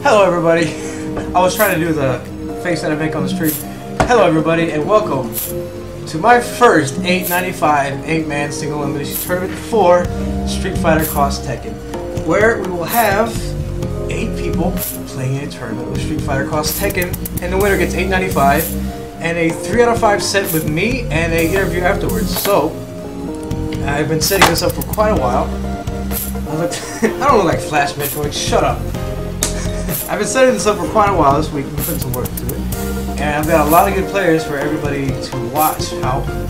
Hello everybody. I was trying to do the face that I make on the stream. Hello everybody and welcome to my first 895 8-man single elimination tournament for Street Fighter Cross Tekken, where we will have 8 people playing in a tournament with Street Fighter Cross Tekken, and the winner gets 895 and a 3 out of 5 set with me and an interview afterwards. So I've been setting this up for quite a while. I don't look like Flash Metroid, shut up. I've been setting this up for quite a while this week, putting some work to it. And I've got a lot of good players for everybody to watch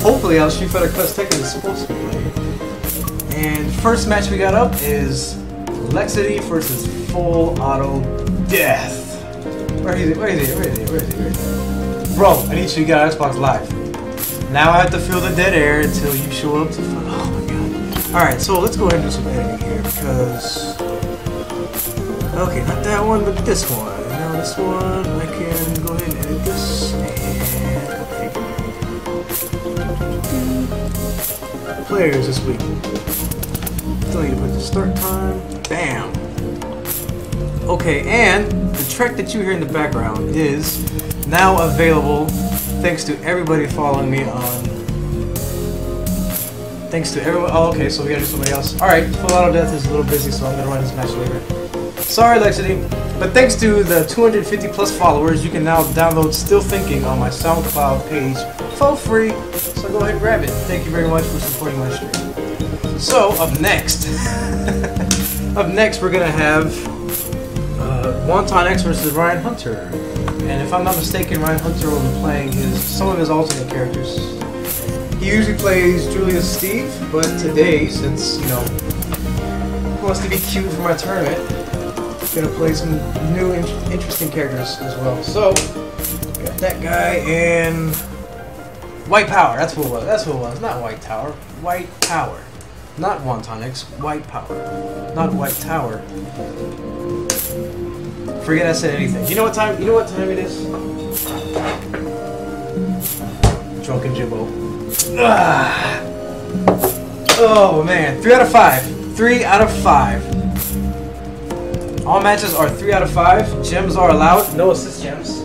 hopefully how Street Fighter Cross Tekken is supposed to be played. And first match we got up is LeXiTy versus FullAutoDeath. Where is it? Bro, I need you to get on Xbox Live. Now I have to fill the dead air until you show up to oh my god. Alright, so let's go ahead and do some editing here because... Okay, not that one, but this one. Now this one, I can go ahead and edit this and players this week. Still need to put the start time. Bam! Okay, and the track that you hear in the background is now available thanks to everybody following me on... Thanks to everyone... Oh, okay, so we gotta do somebody else. Alright, FullAutoDeath is a little busy, so I'm gonna run this match later. Sorry, LeXiTy, but thanks to the 250 plus followers, you can now download Still Thinking on my SoundCloud page for free. So go ahead and grab it. Thank you very much for supporting my stream. So up next, we're gonna have Wonton X versus Ryan Hunter, and if I'm not mistaken, Ryan Hunter will be playing some of his alternate characters. He usually plays Julius Steve, but today, since he wants to be cute for my tournament, gonna play some new interesting characters as well. So got that guy and WhiteTower. That's who it was. Not WhiteTower. WhiteTower. Not Wonton X. WhiteTower. Not WhiteTower. Forget I said anything. You know what time it is? Drunken JiBbo. Oh man. 3 out of 5. 3 out of 5. All matches are 3 out of 5. Gems are allowed. No assist gems.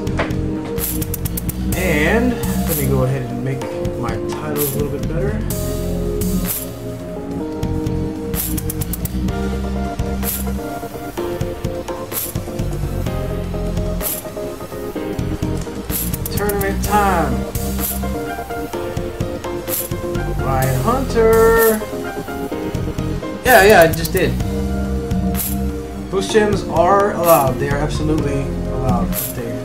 And let me go ahead and make my titles a little bit better. Tournament time. Ryan Hunter. Yeah, I just did. Boost gems are allowed. They are absolutely allowed. There.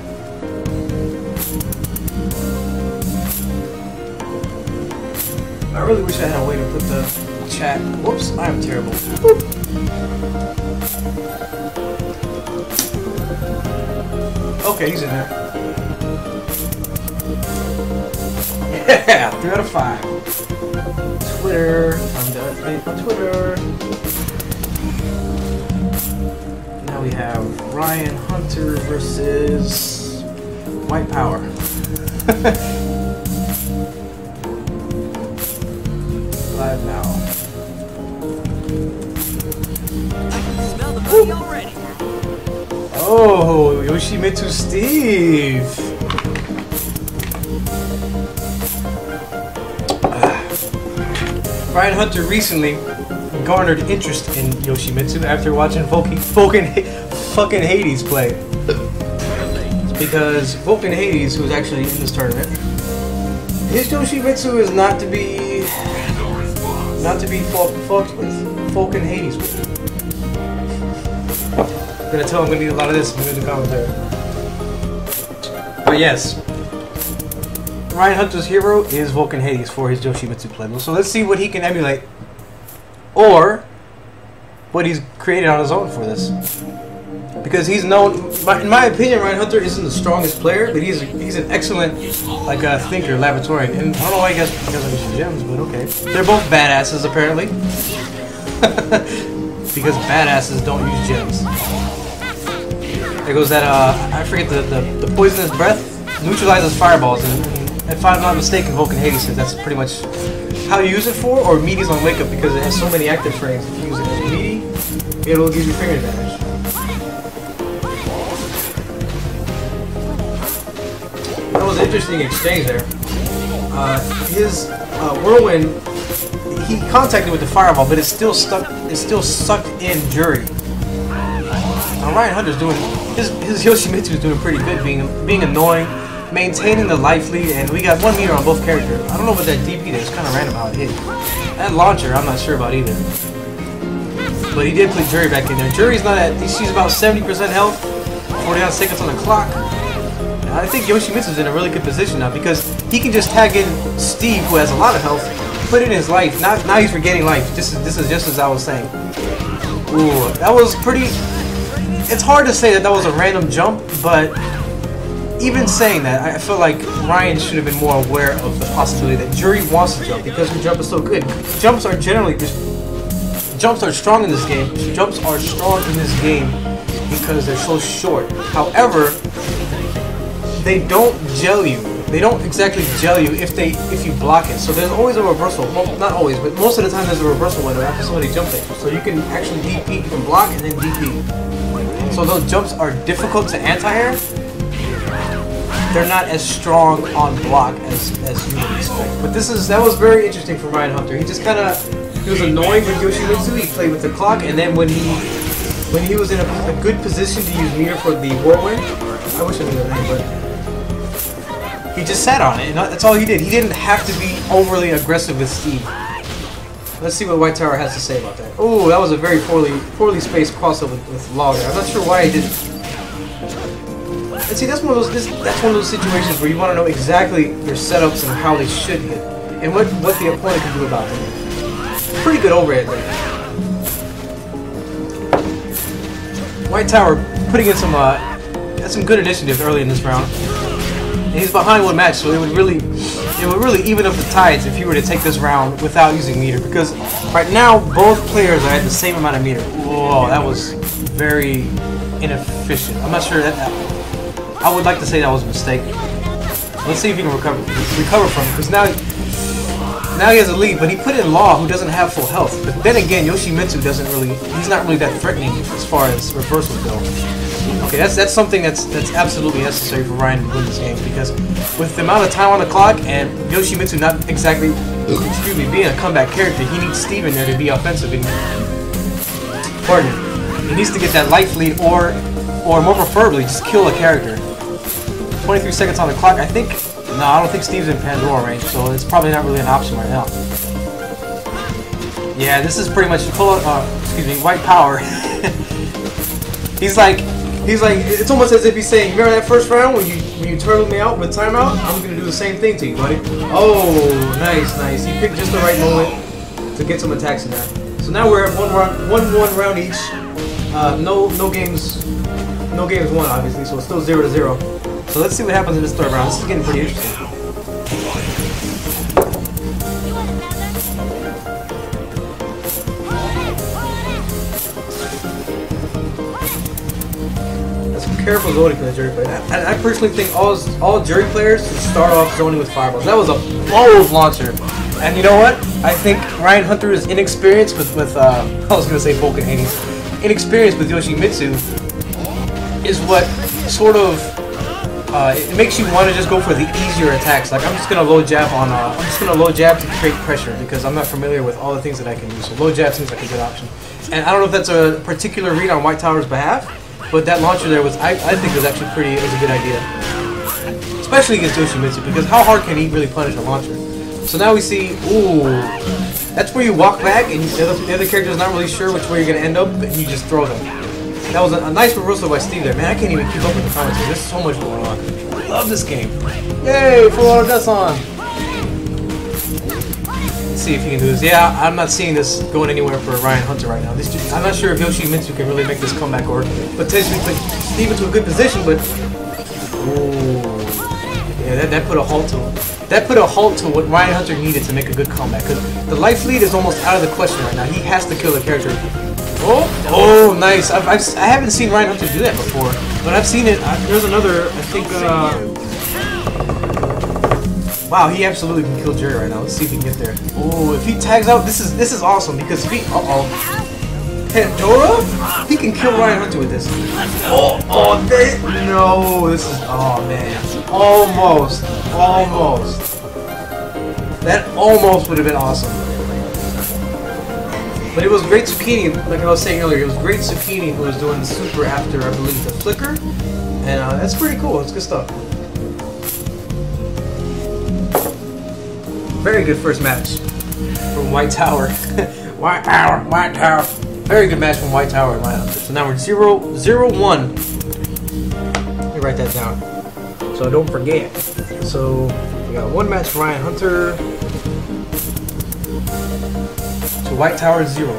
I really wish I had a way to put the chat. Whoops, I am terrible. Okay, he's in there. Yeah, 3 out of 5. Twitter. Time to update my Twitter. We have Ryan Hunter versus WhiteTower. Live now. I can smell the money already. Oh, Yoshimitsu Steve. Ryan Hunter recently garnered interest in Yoshimitsu after watching fucking Hades play. Because Vulcan Hades, who's actually in this tournament, his Yoshimitsu is not to be fucked with. Vulcan Hades with. I'm gonna tell him I'm gonna need a lot of this in the commentary. But yes, Ryan Hunter's hero is Vulcan Hades for his Yoshimitsu playable. So let's see what he can emulate. Or what he's created on his own for this, because he's known, in my opinion, Ryan Hunter isn't the strongest player, but he's an excellent thinker, laboratorian. And I don't know why he doesn't use gems, but okay. They're both badasses apparently, because badasses don't use gems. There goes that I forget the poisonous breath neutralizes fireballs, and if I'm not mistaken, Vulcan Hades says that's pretty much how you use it for, or meaties on wake up, because it has so many active frames. If you use it as meaty, it'll give you frame advantage. interesting exchange there. His whirlwind, he contacted with the fireball, but it's still stuck. It's still sucked in Juri. Now Ryan Hunter's doing his Yoshimitsu is doing pretty good, being annoying, maintaining the life lead, and we got 1 meter on both characters. I don't know what that DP did. It's kind of random how it hit. That launcher, I'm not sure about either. But he did put Juri back in there. Juri's not at. She's about 70% health. 49 seconds on the clock. I think Yoshimitsu's in a really good position now because he can just tag in Steve, who has a lot of health, put in his life. Now he's regaining life. This is just as I was saying. Ooh, that was pretty. It's hard to say that was a random jump, but even saying that, I feel like Ryan should have been more aware of the possibility that Juri wants to jump because her jump is so good. Jumps are generally jumps are strong in this game. Jumps are strong in this game because they're so short. However, they don't gel you. They don't exactly gel you if you block it. So there's always a reversal. Well, not always, but most of the time there's a reversal window after somebody jumps at you. So you can actually DP, you can block and then DP. So those jumps are difficult to anti-air. They're not as strong on block as you would expect. But that was very interesting for Ryan Hunter. He just he was annoying with Yoshimitsu. He played with the clock, and then when he was in a good position to use meter for the whirlwind, I wish I knew that name, but he just sat on it, and that's all he did. He didn't have to be overly aggressive with Steve. Let's see what WhiteTower has to say about that. Oh, that was a very poorly spaced crossover with Logger. I'm not sure why he did. And see, that's one of those situations where you want to know exactly your setups and how they should hit, and what the opponent can do about them. Pretty good overhead there. WhiteTower putting in some good initiative early in this round. And he's behind 1 match, so it would really even up the tides if he were to take this round without using meter. Because right now both players are at the same amount of meter. Whoa, that was very inefficient. I'm not sure that. I would like to say that was a mistake. Let's see if he can recover from it. Because now he has a lead, but he put in Law, who doesn't have full health. But then again, Yoshimitsu he's not really that threatening as far as reversals go. Okay, that's something that's absolutely necessary for Ryan to win this game, because with the amount of time on the clock and Yoshimitsu not exactly, being a comeback character, he needs Steve in there to be offensive. Pardon me. He needs to get that life lead, or more preferably, just kill a character. 23 seconds on the clock. I don't think Steve's in Pandora range, so it's probably not really an option right now. Yeah, this is pretty much white power. He's like, it's almost as if he's saying, remember that first round when you turtled me out with timeout? I'm gonna do the same thing to you, buddy. Oh, nice. He picked just the right moment to get some attacks in there. So now we're at one round each. No games won, obviously, so it's still 0-0. So let's see what happens in this third round. This is getting pretty interesting. Let's be careful zoning for the Juri player. I personally think all Juri players should start off zoning with fireballs. That was a bold launcher. And you know what? I think Ryan Hunter is inexperienced with I was going to say Vulcan Hades. Inexperienced with Yoshimitsu is what sort of it makes you want to just go for the easier attacks. Like I'm just gonna low jab to create pressure because I'm not familiar with all the things that I can do. So low jab seems like a good option. And I don't know if that's a particular read on WhiteTower's behalf, but that launcher there was I think was actually a good idea, especially against Yoshimitsu, because how hard can he really punish a launcher? So now we see, ooh, that's where you walk back and the other character is not really sure which way you're gonna end up, and you just throw them. That was a nice reversal by Steve there. Man, I can't even keep up with the comments. There's so much going on. I love this game. Yay, FullAutoDeath on. Let's see if he can do this. Yeah, I'm not seeing this going anywhere for Ryan Hunter right now. I'm not sure if Yoshimitsu can really make this comeback or potentially put Steve into a good position, but ooh, yeah, that put a halt to him. That put a halt to what Ryan Hunter needed to make a good comeback, because the life lead is almost out of the question right now. He has to kill the character. Oh, nice. I haven't seen Ryan Hunter do that before, but I've seen it. There's another, I think, wow, he absolutely can kill Juri right now. Let's see if he can get there. Oh, if he tags out, this is awesome, because if he, Pandora? He can kill Ryan Hunter with this. Oh, no, this is, oh man. Almost. That almost would have been awesome. But it was Great Zucchini, like I was saying earlier, it was Great Zucchini who was doing the super after, I believe, the flicker. And that's pretty cool, it's good stuff. Very good first match from WhiteTower. WhiteTower. Very good match from WhiteTower and lineup. So now we're 0-0-1. Let me write that down so I don't forget. So we got one match for Ryan Hunter to WhiteTower 0.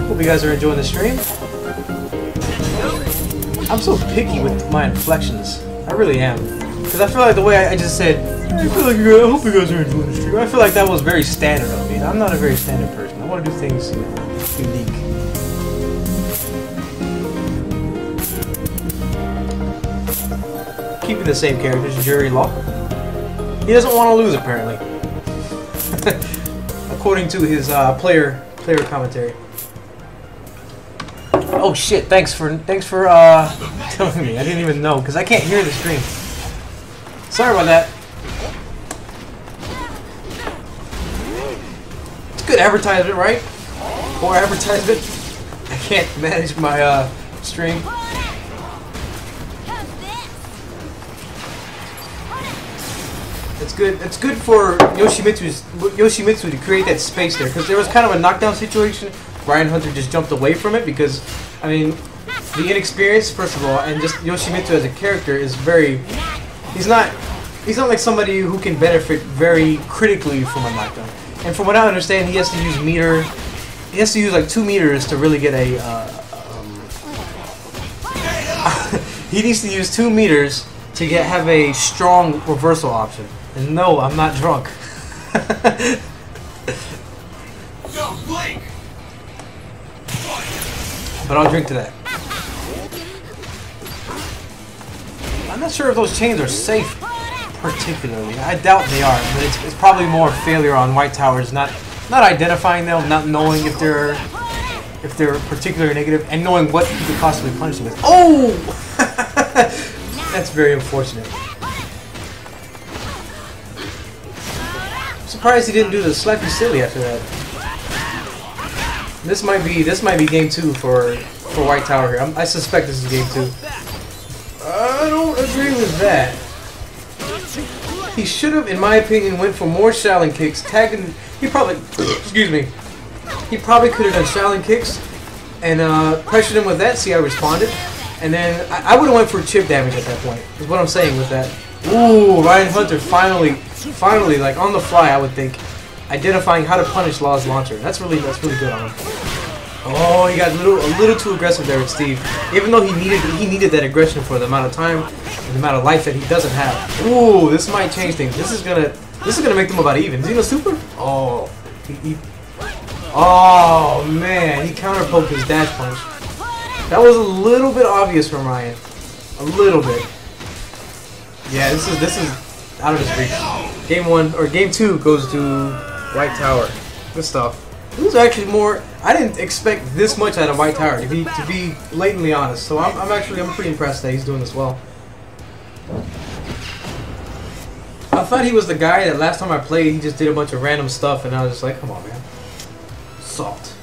Hope you guys are enjoying the stream. I'm so picky with my inflections. I really am. Because I feel like the way I just said, I hope you guys are enjoying the stream. I feel like that was very standard of me. I'm not a very standard person. I want to do things unique. Keeping the same characters, Juri Law. He doesn't want to lose apparently. According to his player commentary. Oh shit! Thanks for telling me. I didn't even know because I can't hear the stream. Sorry about that. It's good advertisement, right? Or advertisement. I can't manage my stream. It's good. It's good for Yoshimitsu to create that space there, because there was kind of a knockdown situation. Ryan Hunter just jumped away from it because, I mean, the inexperience first of all, and just Yoshimitsu as a character is very. He's not like somebody who can benefit very critically from a knockdown. And from what I understand, he has to use meter. He has to use like 2 meters to really get a. He needs to use 2 meters to have a strong reversal option. And no, I'm not drunk. But I'll drink to that. I'm not sure if those chains are safe, particularly. I doubt they are, but it's probably more failure on WhiteTower's not identifying them, not knowing if they're particularly negative, and knowing what you could possibly punish them with. Oh! That's very unfortunate. I'm surprised he didn't do the Slappy Silly after that. This might be game 2 for WhiteTower here. I suspect this is game 2. I don't agree with that. He should have, in my opinion, went for more Shaolin kicks. Tagged him. He probably, excuse me. He probably could have done Shaolin kicks and pressured him with that. See how he responded. And then I would have went for chip damage at that point. Is what I'm saying with that. Ooh, Ryan Hunter finally, like on the fly, I would think, identifying how to punish Law's launcher. That's really good on him. Oh, he got a little too aggressive there with Steve. Even though he needed that aggression for the amount of time and the amount of life that he doesn't have. Ooh, this might change things. This is gonna make them about even. Is he no super? Oh, oh man, he counter poked his dash punch. That was a little bit obvious from Ryan. A little bit. Yeah, this is out of his reach. Game 2 goes to WhiteTower. Good stuff. This is actually more. I didn't expect this much out of WhiteTower, to be blatantly honest. So I'm pretty impressed that he's doing this well. I thought he was the guy that last time I played, he just did a bunch of random stuff, and I was just like, come on, man. Salt.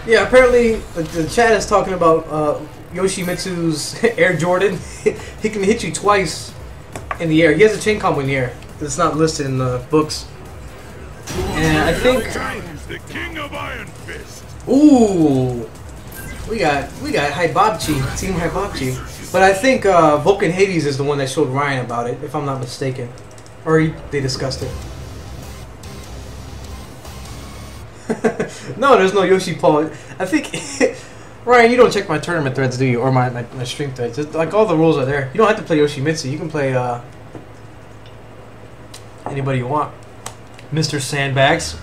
Yeah, apparently the chat is talking about Yoshimitsu's Air Jordan. He can hit you twice in the air. He has a chain combo in the air. It's not listed in the books. And I think. The King of Iron Fist. Ooh, we got Hiehachi, Team Hiehachi. But I think Vulcan Hades is the one that showed Ryan about it, if I'm not mistaken, or they discussed it. No, there's no Yoshi Paul. I think Ryan, you don't check my tournament threads, do you? Or my stream threads. It's like all the rules are there. You don't have to play Yoshimitsu. You can play anybody you want. Mr. Sandbags.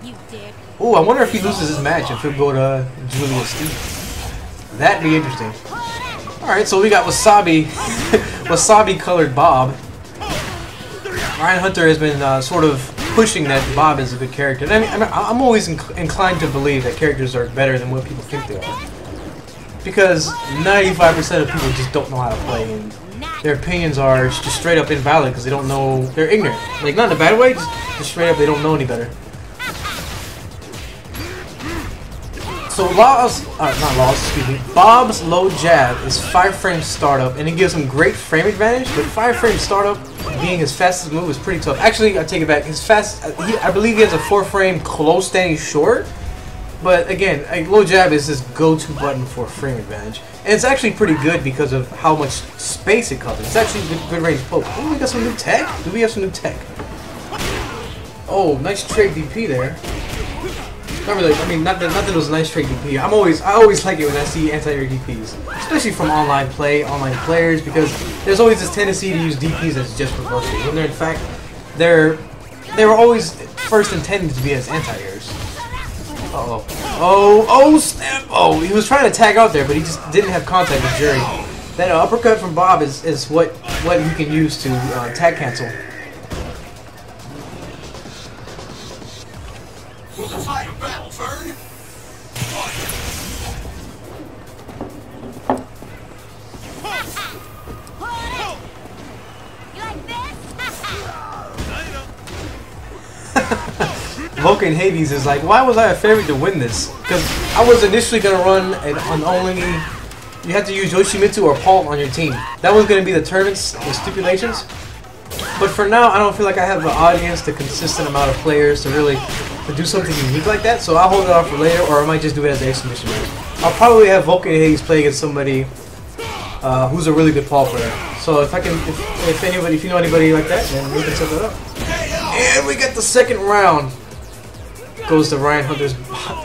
You dick. Ooh, Ooh, I wonder if he loses his match, if he'll go to Juri or Steve. That'd be interesting. Alright, so we got Wasabi, Wasabi colored Bob. Ryan Hunter has been sort of pushing that Bob is a good character. And I'm always inclined to believe that characters are better than what people think they are. Because 95% of people just don't know how to play, and their opinions are just straight up invalid because they don't know, they're ignorant. Like, not in a bad way, just straight up they don't know any better. So Bob's low jab is 5-frame startup, and it gives him great frame advantage, but 5-frame startup being his fastest move is pretty tough. Actually, I take it back, I believe he has a 4-frame close standing short, but again, a low jab is his go-to button for frame advantage. And it's actually pretty good because of how much space it covers. It's actually good range poke. Oh, we got some new tech? Do we have some new tech? Oh, nice trade DP there. Not really, I mean, not that it was a nice trade DP. I always like it when I see anti-air DPs. Especially from online players, because there's always this tendency to use DPs as just reversals. When they're in fact, they were always first intended to be as anti-airs. Uh-oh. Oh, snap! Oh, he was trying to tag out there, but he just didn't have contact with Juri. That uppercut from Bob is what he can use to tag cancel. Vulcan Hades is like, why was I a favorite to win this? Because I was initially going to run an only, you have to use Yoshimitsu or Paul on your team. That was going to be the tournaments, the stipulations. But for now, I don't feel like I have the audience, the consistent amount of players to really do something unique like that. So I'll hold it off for later, or I might just do it as an exhibition match. I'll probably have Vulcan Hades play against somebody who's a really good Paul player. So if you know anybody like that, then we can set that up. And we got the second round. Goes to Ryan Hunter's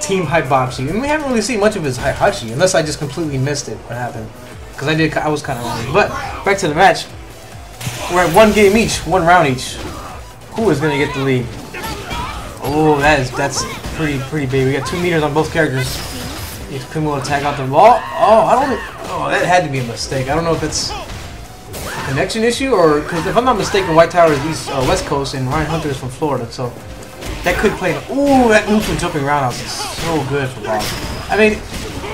Team Hiehachi. And we haven't really seen much of his Hiehachi, unless I just completely missed it, what happened. Because I was kind of wrong. But, back to the match. We're at 1 game each, 1 round each. Who is going to get the lead? Oh, that's pretty big. We got 2 meters on both characters. He's Primo to tag out the ball. Oh, that had to be a mistake. I don't know if it's a connection issue, or, because if I'm not mistaken, WhiteTower is West Coast and Ryan Hunter is from Florida, so that could play. Ooh, that neutral jumping roundhouse is so good for Bob. I mean,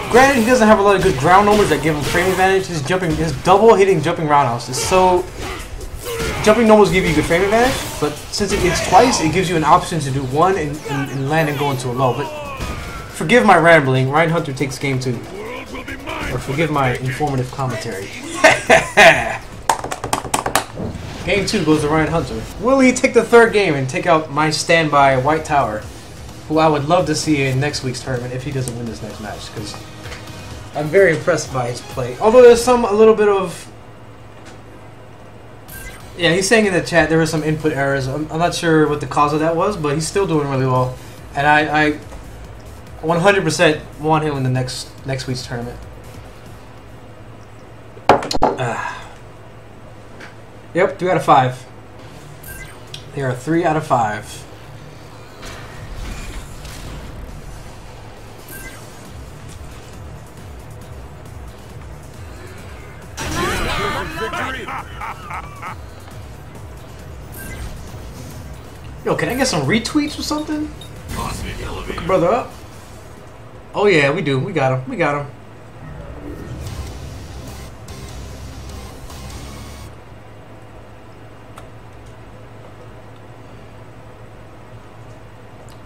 granted, he doesn't have a lot of good ground numbers that give him frame advantage. His double hitting jumping roundhouse is so. Jumping normals give you good frame advantage, but since it hits twice, it gives you an option to do one and land and go into a low. But forgive my rambling. Ryan Hunter takes game 2, or forgive my informative commentary. Game 2 goes to Ryan Hunter. Will he take the 3rd game and take out my standby WhiteTower, who I would love to see in next week's tournament if he doesn't win this next match? Because I'm very impressed by his play. Although there's a little bit of, yeah, he's saying in the chat there were some input errors. I'm not sure what the cause of that was, but he's still doing really well, and I 100% want him in the next week's tournament. Yep, 3 out of 5. There are 3 out of 5. Yo, can I get some retweets or something? Look a brother up. Oh yeah, we do. We got him. We got him.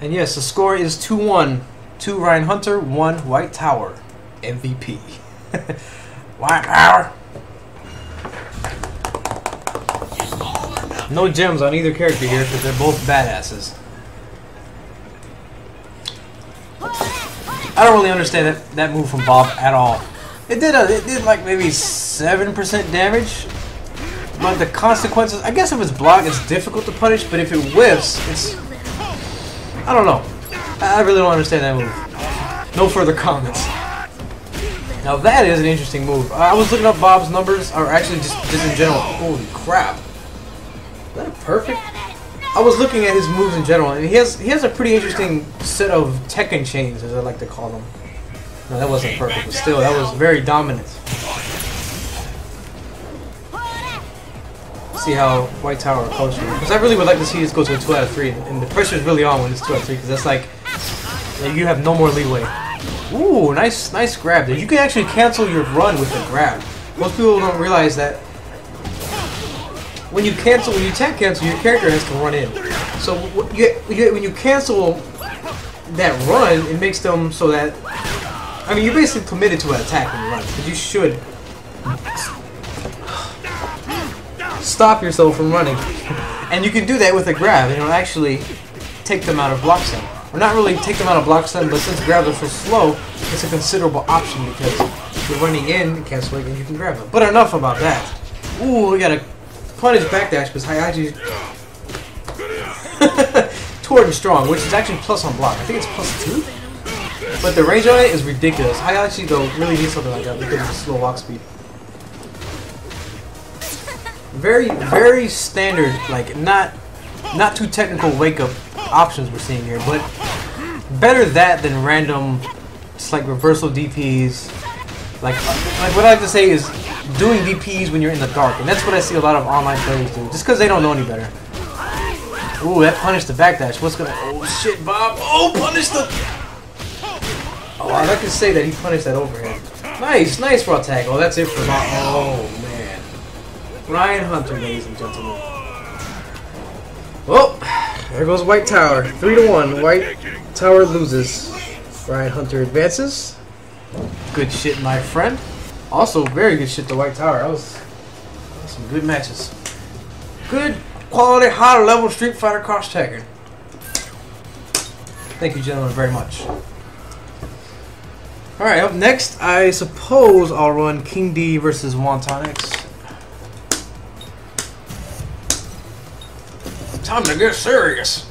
And yes, the score is 2-1. 2 Ryan Hunter, 1 WhiteTower. MVP. WhiteTower. No gems on either character here because they're both badasses. I don't really understand that move from Bob at all. It did like maybe 7% damage. But the consequences, I guess if it's blocked, it's difficult to punish, but if it whiffs, it's, I don't know. I really don't understand that move. No further comments. Now that is an interesting move. I was looking up Bob's numbers, or actually just in general. Holy crap. Is that a perfect? I was looking at his moves in general, and he has a pretty interesting set of Tekken chains, as I like to call them. No, that wasn't perfect, but still, that was very dominant. See how WhiteTower approached me. Because I really would like to see this go to a 2 out of 3, and the pressure is really on when it's 2 out of 3, because that's like you have no more leeway. Ooh, nice grab there. You can actually cancel your run with a grab. Most people don't realize that when you tech cancel, your character has to run in. So when you cancel that run, it makes them so that, I mean, you're basically committed to an attack when you run, because you should stop yourself from running. And you can do that with a grab, and it'll actually take them out of block stun. Or not really take them out of block stun, but since grabs are so slow, it's a considerable option because you're running in and canceling and you can grab them. But enough about that. Ooh, we got a punish backdash because Hiehachi toward and strong, which is actually plus on block. I think it's +2. But the range on it is ridiculous. Hiehachi though really needs something like that because of the slow walk speed. Very standard, like not too technical wake up options we're seeing here, but better that than random just like reversal DPs. Like what I like to say is doing DPs when you're in the dark, and that's what I see a lot of online players do, just because they don't know any better. Ooh, that punished the backdash. What's gonna? Oh shit, Bob! Oh, punish the! Oh, I'd like to say that he punished that overhead. Nice raw tag. Oh, that's it for Bob. Oh man, Ryan Hunter, ladies and gentlemen. Well, there goes WhiteTower. 3-1. WhiteTower loses. Ryan Hunter advances. Good shit, my friend. Also, very good shit to WhiteTower. That was some good matches. Good quality, high level Street Fighter cross-tagging. Thank you, gentlemen, very much. Alright, up next, I suppose I'll run King D versus Wonton X. Time to get serious.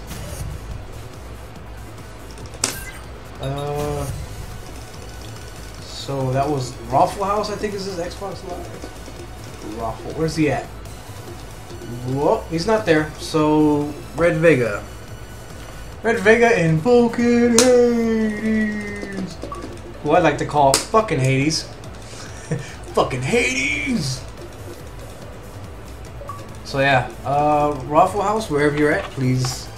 So that was Raffle House, I think is his Xbox Live. Raffle, where's he at? Whoa, he's not there. So RedVega. RedVega and Vulcan Hades. Who I like to call fucking Hades. Fucking Hades. So yeah, Raffle House, wherever you're at, please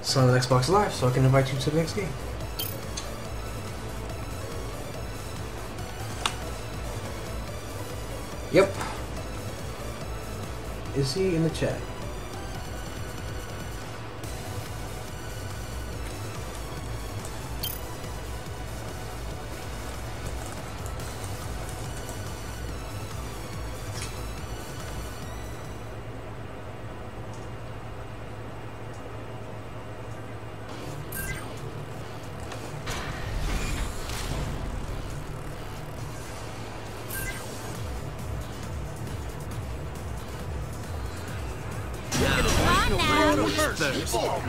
sign on Xbox Live so I can invite you to the next game. Yep. Is he in the chat? First blood.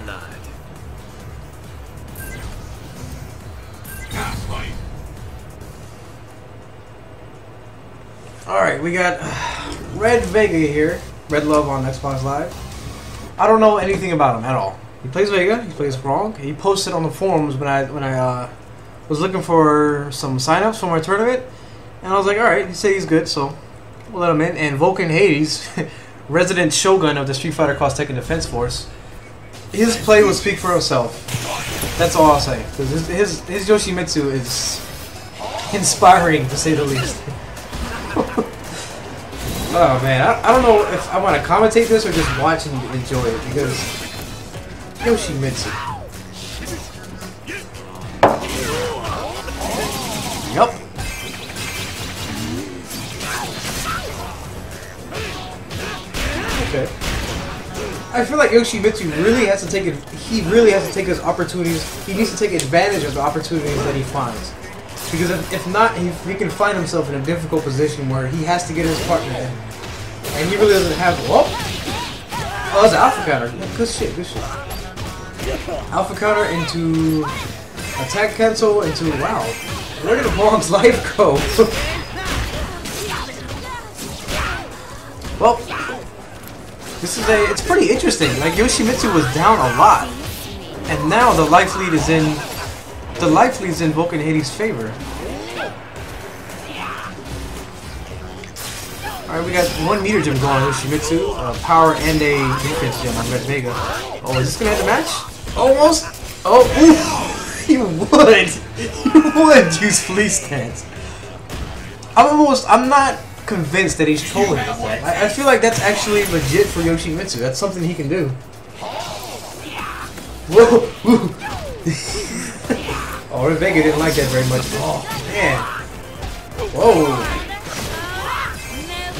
Alright, we got RedVega here. Red Love on Xbox Live. I don't know anything about him at all. He plays Vega, he plays Hwoarang. He posted on the forums when I was looking for some signups for my tournament, and I was like, alright, he said he's good, so we'll let him in. And Vulcan Hades, resident shogun of the Street Fighter Cross Tekken Defense Force. His play will speak for himself. That's all I'll say. Because his Yoshimitsu is inspiring, to say the least. Oh man, I don't know if I want to commentate this or just watch and enjoy it, because Yoshimitsu. Yup. Okay. I feel like Yoshimitsu really has to take it. He really has to take his opportunities. He needs to take advantage of the opportunities that he finds. Because if not, he can find himself in a difficult position where he has to get his partner in. And he really doesn't have... Whoa! Oh, that's an alpha counter. Good shit, good shit. Alpha counter into... Attack cancel into... Wow. Where did Hwoarang's life go? It's pretty interesting. Like Yoshimitsu was down a lot, and now the life lead is in Vulcan Hades' favor. All right, we got 1 meter gem going on Yoshimitsu, power and a defense gem on RedVega. Oh, is this gonna end the match? Almost. Oh, ooh. He would use fleece stance. I'm not convinced that he's trolling with that. I feel like that's actually legit for Yoshimitsu. That's something he can do. Whoa! Oh, RedVega didn't like that very much. Oh, man. Whoa.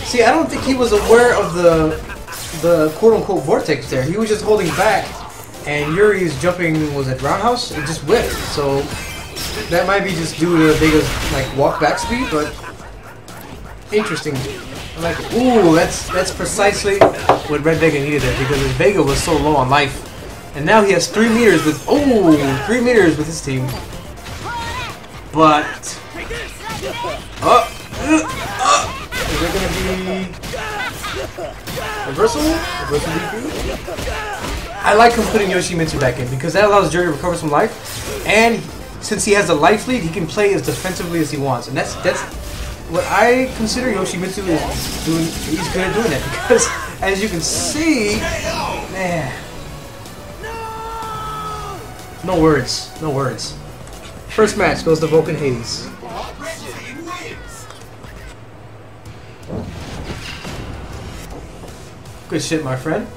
See, I don't think he was aware of the quote-unquote vortex there. He was just holding back, and Yuri's jumping, was it roundhouse? It just whipped. So that might be just due to Vega's like walk back speed, but interesting. I like it. Ooh, that's precisely what RedVega needed there, because Vega was so low on life. And now he has 3 meters with 3 meters with his team. But is there gonna be reversal? Reversal DP? I like him putting Yoshimitsu back in because that allows Juri to recover some life, and since he has a life lead, he can play as defensively as he wants, and that's what I consider Yoshimitsu is doing. He's good at doing that because, as you can see, man. No words. No words. First match goes to Vulcan Hades. Good shit, my friend.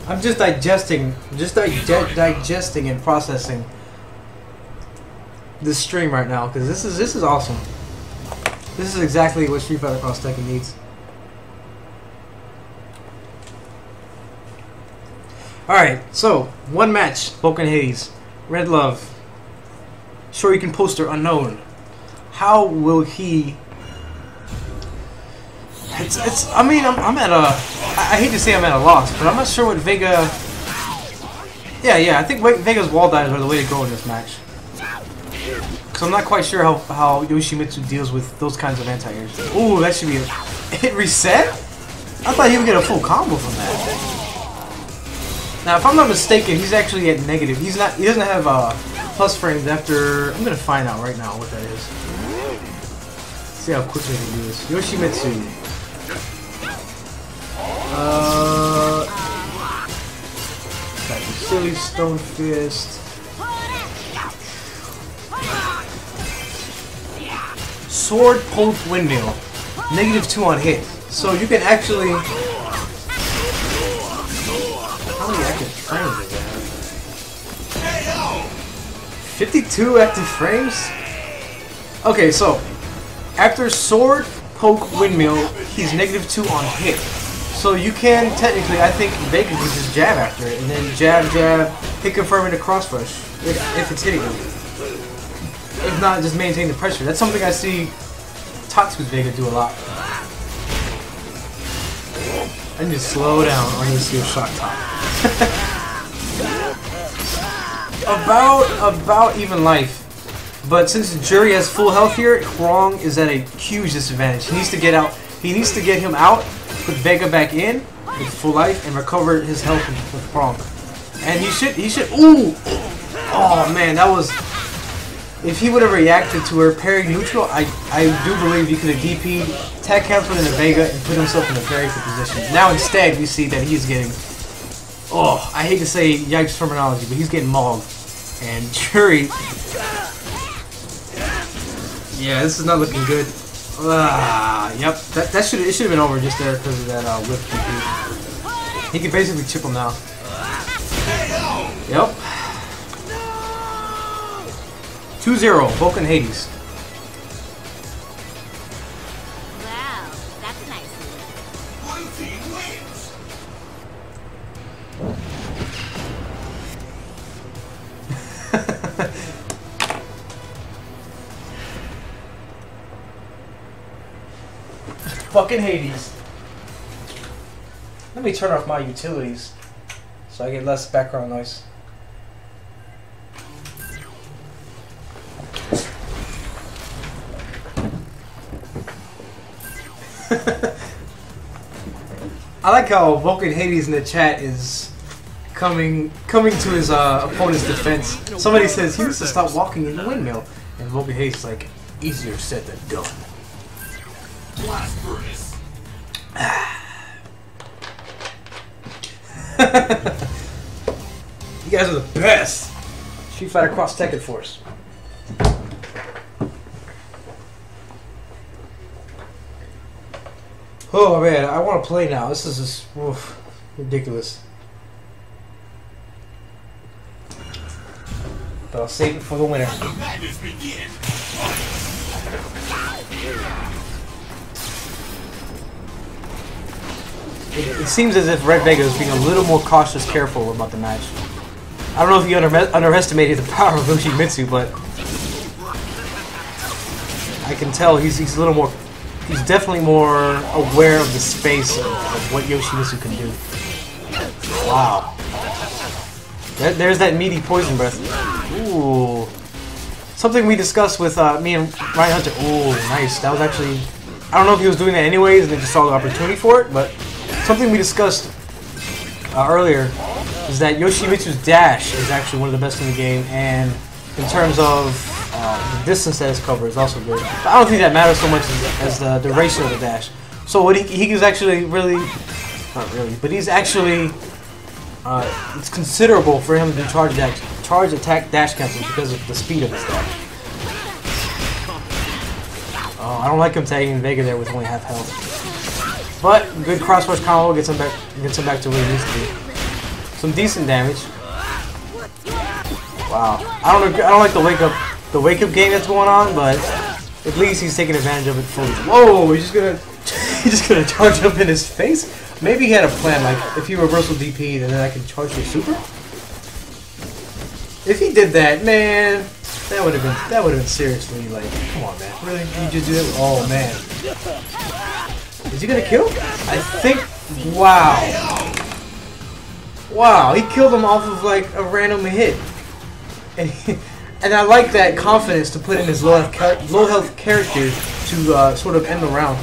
I'm just digesting and processing this stream right now because this is awesome. This is exactly what Street Fighter Cross Tekken needs. All right, so 1 match, Vulcan Hades, Red Love. Shoryuken poster unknown. How will he? I mean, I'm at a. I hate to say I'm at a loss, but I'm not sure what Vega. Yeah. I think Vega's wall dives are the way to go in this match. Because I'm not quite sure how Yoshimitsu deals with those kinds of anti-airs. Ooh, that should be a. It reset? I thought he would get a full combo from that. Now, if I'm not mistaken, he's actually at negative. He's not. He doesn't have plus frames after. I'm gonna find out right now what that is. See how quickly they do this. Yoshimitsu. Got the silly stone fist. Sword poke windmill. -2 on hit. So you can actually. How many active frames is that? 52 active frames? Okay, so after sword poke windmill, he's -2 on hit. So you can technically, I think Vega can just jab after it, and then jab, hit confirm into cross rush if it's hitting him. If not, just maintain the pressure. That's something I see Tatsu's Vega do a lot. I need to slow down. I need to see a shot top. About even life. But since Juri has full health here, Hwoarang is at a huge disadvantage. He needs to get out. He needs to get him out, put Vega back in with full life, and recover his health with Hwoarang. And he should. Ooh! Oh man, that was. If he would have reacted to her parry neutral, I do believe he could have DP'd, tag canceled into Vega, and put himself in a very good position. Now instead, we see that he's getting. Oh, I hate to say yikes terminology, but he's getting mauled. And Juri. Yeah, this is not looking good. Yep, it should have been over just there because of that whip DP. He can basically chip him now. Yep. 2-0, Vulcan Hades. Wow, that's a nice Fucking Hades. Let me turn off my utilities so I get less background noise. I like how Vulcan Hades in the chat is coming to his opponent's defense. Somebody says he needs to stop walking in the windmill, and Vulcan Hades is like, easier said than done. You guys are the best. Street Fighter Cross Tekken Force. Oh man, I want to play now. This is just ridiculous. But I'll save it for the winner. It seems as if RedVega is being a little more cautious, careful about the match. I don't know if he underestimated the power of Yoshimitsu, but I can tell he's a little more. He's definitely more aware of the space of what Yoshimitsu can do. Wow. There's that meaty poison breath. Ooh. Something we discussed with me and Ryan Hunter. Ooh, nice. That was actually... I don't know if he was doing that anyways and they just saw the opportunity for it, but something we discussed earlier is that Yoshimitsu's dash is actually one of the best in the game, and in terms of the distance that it's covered is also good. But I don't think that matters so much as the duration of the dash. So what he was actually really... Not really, but he's actually... it's considerable for him to do charge attack dash cancel because of the speed of his dash. Oh, I don't like him tagging Vega there with only half health. But good cross-rush combo gets him back to where he needs to be. Some decent damage. Wow. I don't like the wake up game that's going on, but at least he's taking advantage of it fully. Whoa, he's just gonna charge up in his face? Maybe he had a plan, like if he reversal DP'd and then I can charge your super? If he did that, man, that would have been seriously like, come on man, really? You just do that? Oh man. Is he gonna kill? I think, wow. Wow, he killed him off of like a random hit. And I like that confidence to put in his low health character to sort of end the round.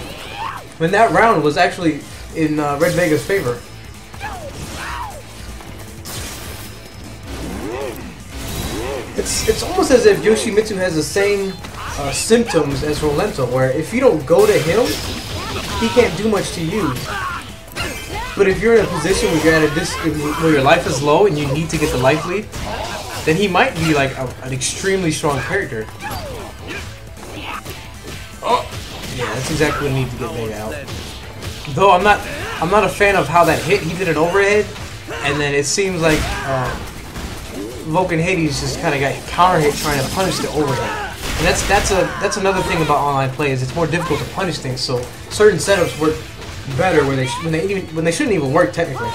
When that round was actually in RedVega's favor. It's almost as if Yoshimitsu has the same symptoms as Rolento, where if you don't go to him, he can't do much to you. But if you're in a position where you're at where your life is low and you need to get the life lead, then he might be like an extremely strong character. Oh, yeah, that's exactly what I need to get Vega out. Though I'm not a fan of how that hit. He did an overhead, and then it seems like Vulcan Hades just kind of got counter hit trying to punish the overhead. And that's another thing about online play is it's more difficult to punish things. So certain setups work better when they shouldn't even work technically.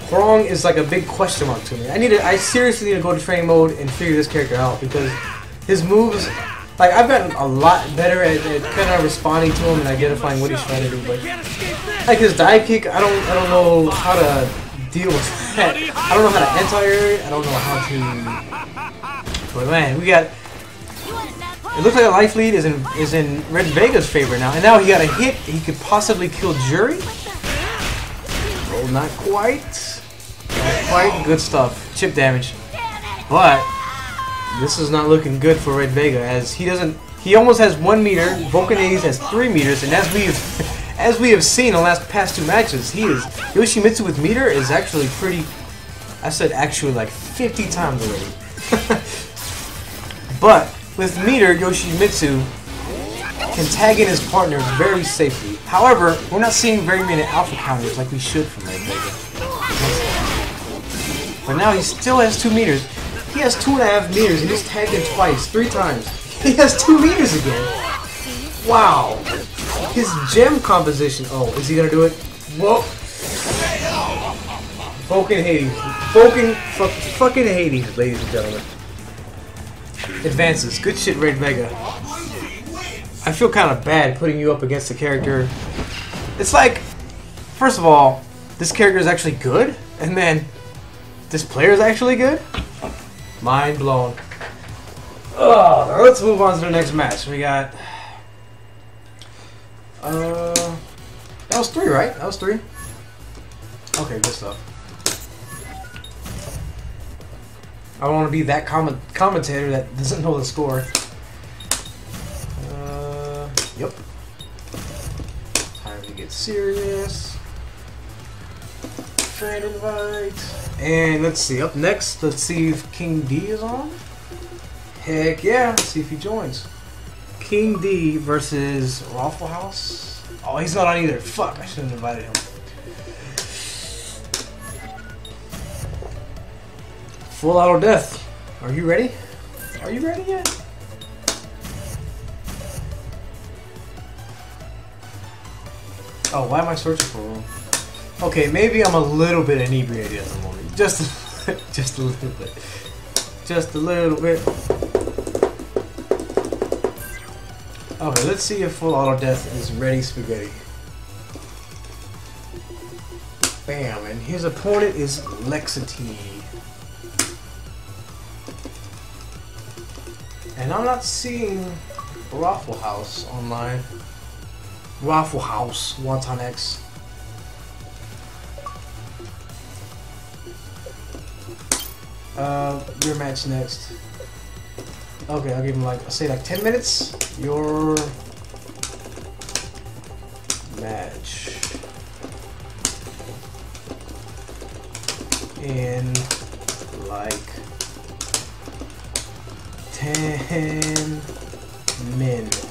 Hwoarang is like a big question mark to me. I seriously need to go to training mode and figure this character out because his moves, like I've gotten a lot better at kind of responding to him and identifying what he's trying to do. But like his dive kick, I don't know how to deal with that. I don't know how to anti-air it. I don't know how to. But man, we got. It looks like a life lead is in RedVega's favor now, and now he got a hit. He could possibly kill Juri. Oh, not quite. Quite good stuff. Chip damage. But this is not looking good for RedVega as he almost has 1 meter, Vulcan Hades has 3 meters, and as we have seen in the past 2 matches, Yoshimitsu with meter is actually pretty, I said actually like 50 times already. But with meter, Yoshimitsu can tag in his partner very safely. However, we're not seeing very many alpha counters like we should from RedVega. But now he still has 2 meters. He has 2.5 meters and he's tagged in twice, 3 times. He has 2 meters again. Wow. His gem composition. Oh, is he gonna do it? Whoa. Vulcan Hades. Fucking Hades, ladies and gentlemen. advances. Good shit, RedVega. I feel kind of bad putting you up against a character. It's like, first of all, this character is actually good, and then this player is actually good? Mind blown. Oh, let's move on to the next match. We got... that was 3, right? That was 3? Okay, good stuff. I don't want to be that commentator that doesn't know the score. Yep. Time to get serious. Friend invite. And let's see, up next, let's see if King D is on. Heck yeah, let's see if he joins. King D versus Waffle House. Oh, he's not on either. Fuck, I shouldn't have invited him. FullAutoDeath. Are you ready? Are you ready yet? Oh, why am I searching for one? Okay, maybe I'm a little bit inebriated at the moment. Just a little bit. Just a little bit. Okay, let's see if FullAutoDeath is ready spaghetti. Bam, and his opponent is LeXiTy. And I'm not seeing Waffle House online. Waffle House, Wonton X. Your match next. Okay, I'll give him like, I'll say like 10 minutes. Your match. In like 10 minutes.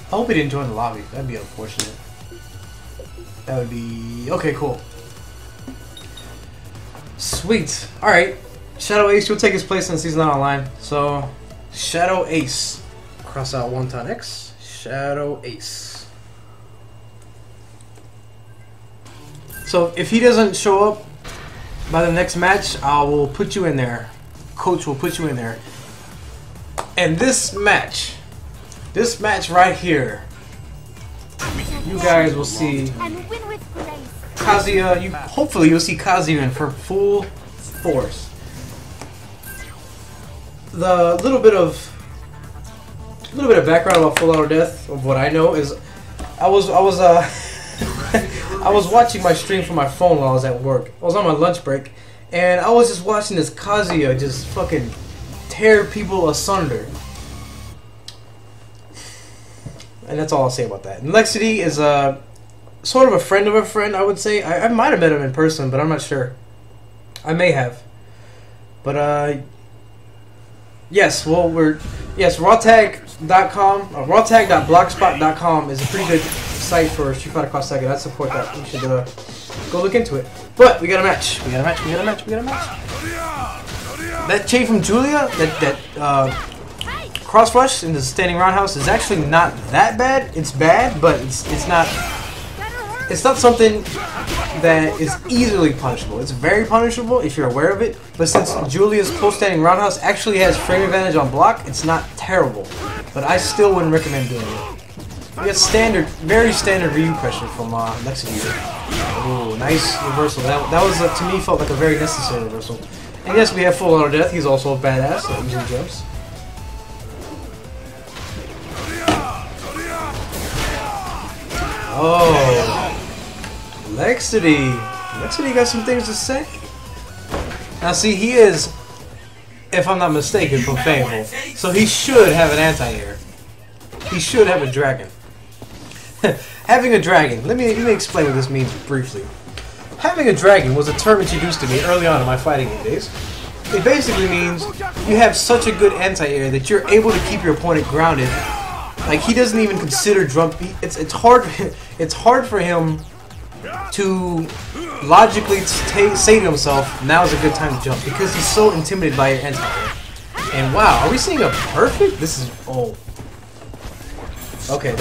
I hope he didn't join the lobby. That'd be unfortunate. That would be... Okay, cool. Sweet. Alright. Shadow Ace will take his place since he's not online. So, Shadow Ace. Cross out Wonton X. Shadow Ace. So, if he doesn't show up by the next match, I will put you in there. Coach will put you in there. And this match right here, you guys will see Kazuya. Hopefully you'll see Kazuya in for full force. The little bit of background about FullAutoDeath of what I know is, I was I was watching my stream from my phone while I was at work. I was on my lunch break, and I was just watching this Kazuya just fucking tear people asunder. And that's all I'll say about that. And LeXiTy is sort of a friend of a friend, I would say. I might have met him in person, but I'm not sure. I may have. But, yes, well, rawtag.com, rawtag.blogspot.com is a pretty good site for Street Fighter Cross Second. I'd support that. You should go look into it. But, we got a match. That chain from Julia, that cross rush in the standing roundhouse is actually not that bad. It's bad, but it's not something that is easily punishable. It's very punishable if you're aware of it, but since Julia's close standing roundhouse actually has frame advantage on block, it's not terrible. But I still wouldn't recommend doing it. We got very standard Ryu pressure from LeXiTy. Ooh, nice reversal. That was to me felt like a very necessary reversal. And yes, we have FullAutoDeath. He's also a badass that usually jumps. Oh, LeXiTy. LeXiTy got some things to say. Now see, he is, if I'm not mistaken, from Fameful, so he should have an anti-air. He should have a dragon. Having a dragon. Let me explain what this means briefly. Having a dragon was a term introduced to me early on in my fighting game days. It basically means you have such a good anti-air that you're able to keep your opponent grounded. Like, he doesn't even consider jump. It's hard for him to logically say to himself, now's a good time to jump, because he's so intimidated by your anti-air. And wow, are we seeing a perfect? This is okay,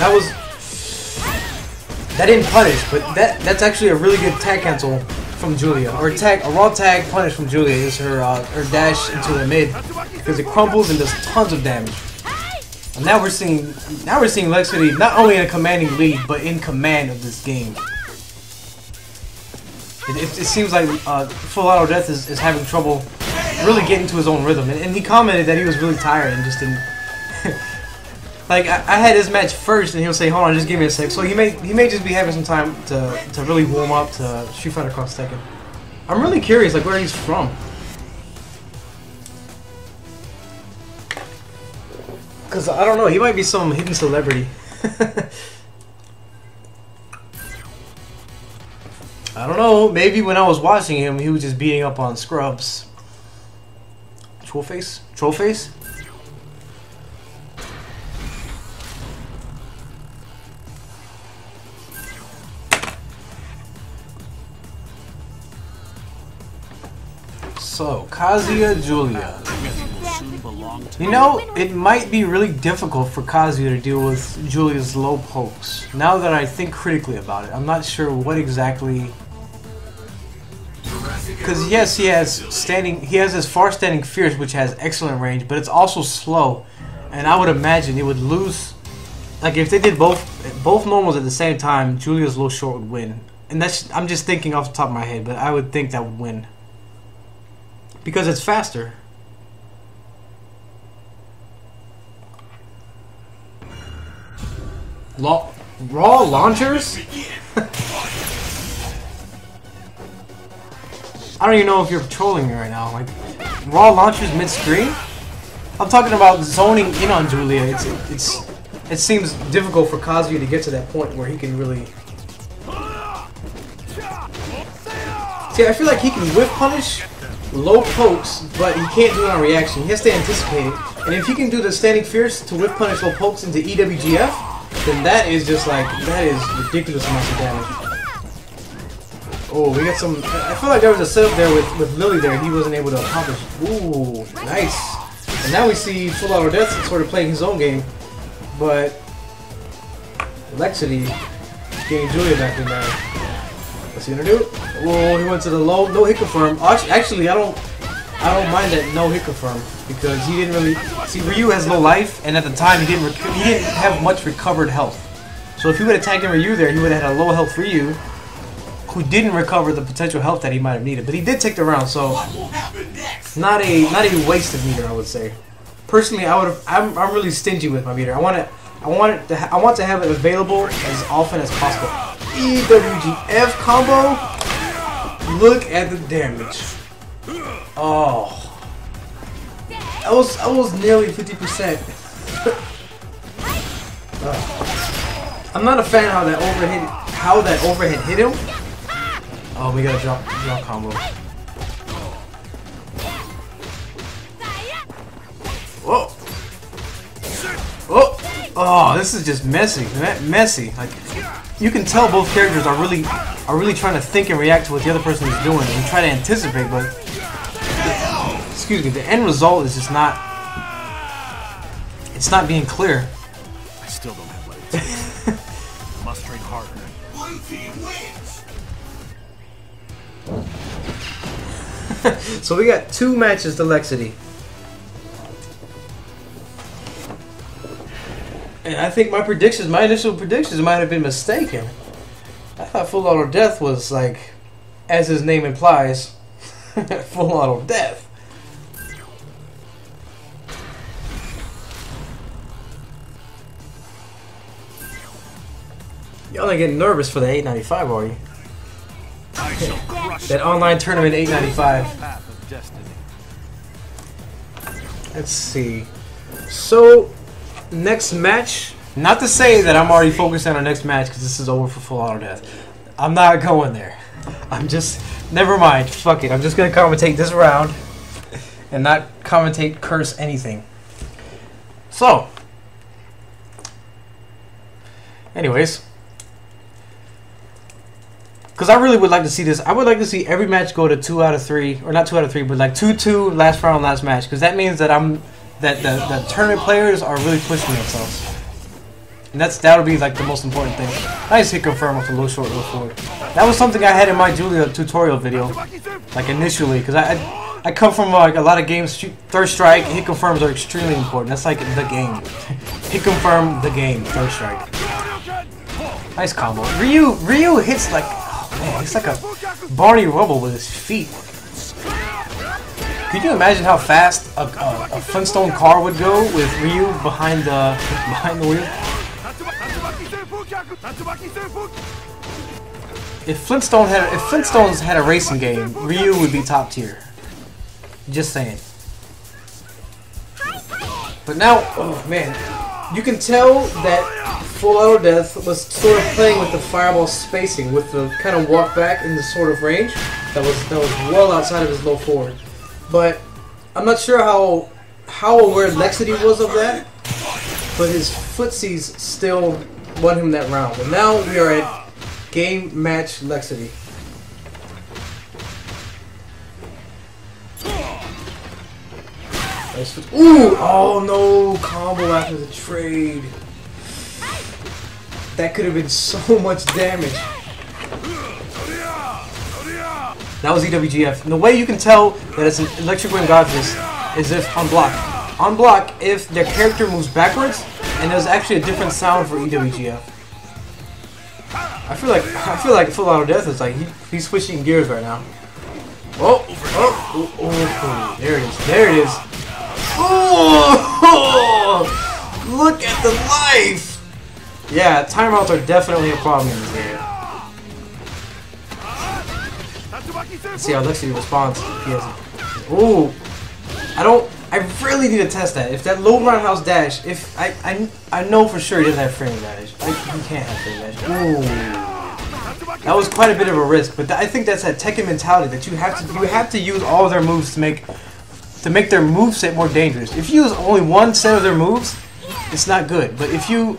that didn't punish, but that's actually a really good tag cancel from Julia, or a raw tag punish from Julia is her dash into the mid, because it crumbles and does tons of damage. And now we're seeing LeXiTy not only in a commanding lead, but in command of this game. It seems like FullAutoDeath is having trouble really getting to his own rhythm, and he commented that he was really tired and just didn't. Like I had his match first, and he'll say, "Hold on, just give me a sec." So he may just be having some time to really warm up to Street Fighter Cross Tekken. I'm really curious, like where he's from. Cause I don't know, he might be some hidden celebrity. I don't know, maybe when I was watching him, he was just beating up on scrubs. Troll face? Troll face? So, Kazuya, Julia. You know, it might be really difficult for Kazuya to deal with Julia's low pokes. Now that I think critically about it, I'm not sure what exactly. Because yes, he has his far-standing Fierce, which has excellent range, but it's also slow, and I would imagine it would lose. Like if they did both normals at the same time, Julia's low short would win. And I'm just thinking off the top of my head, but I would think that would win because it's faster. Raw launchers? I don't even know if you're trolling me right now. Like, raw launchers mid-screen? I'm talking about zoning in on Julia. It seems difficult for Kazuya to get to that point where he can really. See, I feel like he can whiff punish low pokes, but he can't do it on reaction. He has to anticipate it. And if he can do the standing fierce to whiff punish low pokes into EWGF, then that is just like, that is ridiculous amounts of damage. Oh, we got some. I feel like there was a setup there with Lili there he wasn't able to accomplish. Ooh, nice. And now we see FullAutoDeath sort of playing his own game, but LeXiTy getting Julia back in there. What's he gonna do? Oh, he went to the low, no hit confirm. Actually, I don't mind that no hit confirm because he didn't really see Ryu has low life, and at the time he didn't have much recovered health. So if he would have tagged in Ryu there, he would have had a low health Ryu who didn't recover the potential health that he might have needed. But he did take the round, so not a wasted meter, I would say. Personally, I'm really stingy with my meter. I want to have it available as often as possible. EWGF combo. Look at the damage. Oh, I was nearly 50%. I'm not a fan how that overhead hit him. Oh, we got a drop combo. Whoa! Oh! Oh, this is just messy. Like, you can tell both characters are really trying to think and react to what the other person is doing and try to anticipate, but excuse me, the end result is just not. It's not being clear. I still don't have legs. Must train harder. One team wins. So we got 2 matches to LeXiTy. And I think my initial predictions might have been mistaken. I thought FullAutoDeath was like, as his name implies, FullAutoDeath. Y'all ain't getting nervous for the 895, are you? That online tournament 895. Let's see. So, next match. Not to say that I'm already focused on our next match because this is over for FullAutoDeath. I'm not going there. I'm just. Never mind. Fuck it. I'm just gonna commentate this round and not commentate curse anything. So. Anyways. Because I really would like to see this. I would like to see every match go to 2 out of 3, or not 2 out of 3, but like 2-2 last round, last match. Because that means that the tournament players are really pushing themselves. And that'll be like the most important thing. Nice hit confirm with a low short, low forward. That was something I had in my Julia tutorial video, like initially, because I come from like a lot of games. Third strike, hit confirms are extremely important. That's like the game. Hit confirm the game. Third strike. Nice combo. Ryu hits like, oh man, he's like a Barney Rubble with his feet. Could you imagine how fast a Flintstone car would go with Ryu behind the wheel? If Flintstones had a racing game, Ryu would be top tier. Just saying. But now, oh man, you can tell that FullAutoDeath was sort of playing with the fireball spacing, with the kind of walk back in the sort of range that was well outside of his low forward. But I'm not sure how aware LeXiTy was of that. But his footsies still won him that round. And now we are at game match LeXiTy. Ooh! Oh no! Combo after the trade. That could have been so much damage. That was EWGF. And the way you can tell that it's an Electric Wind Godless is if on block. On block, if their character moves backwards, and there's actually a different sound for EWGF. I feel like FullAutoDeath is like he's switching gears right now. Oh, there it is. There it is. Oh, look at the life. Yeah, timeouts are definitely a problem in this game. Let's see how LeXiTy responds. He has. Ooh, I really need to test that. If that low roundhouse dash, if I know for sure he doesn't have frame dash. He can't have frame dash. Ooh, that was quite a bit of a risk. But I think that's that Tekken mentality that you have to use all of their moves to make their moveset more dangerous. If you use only one set of their moves, it's not good. But if you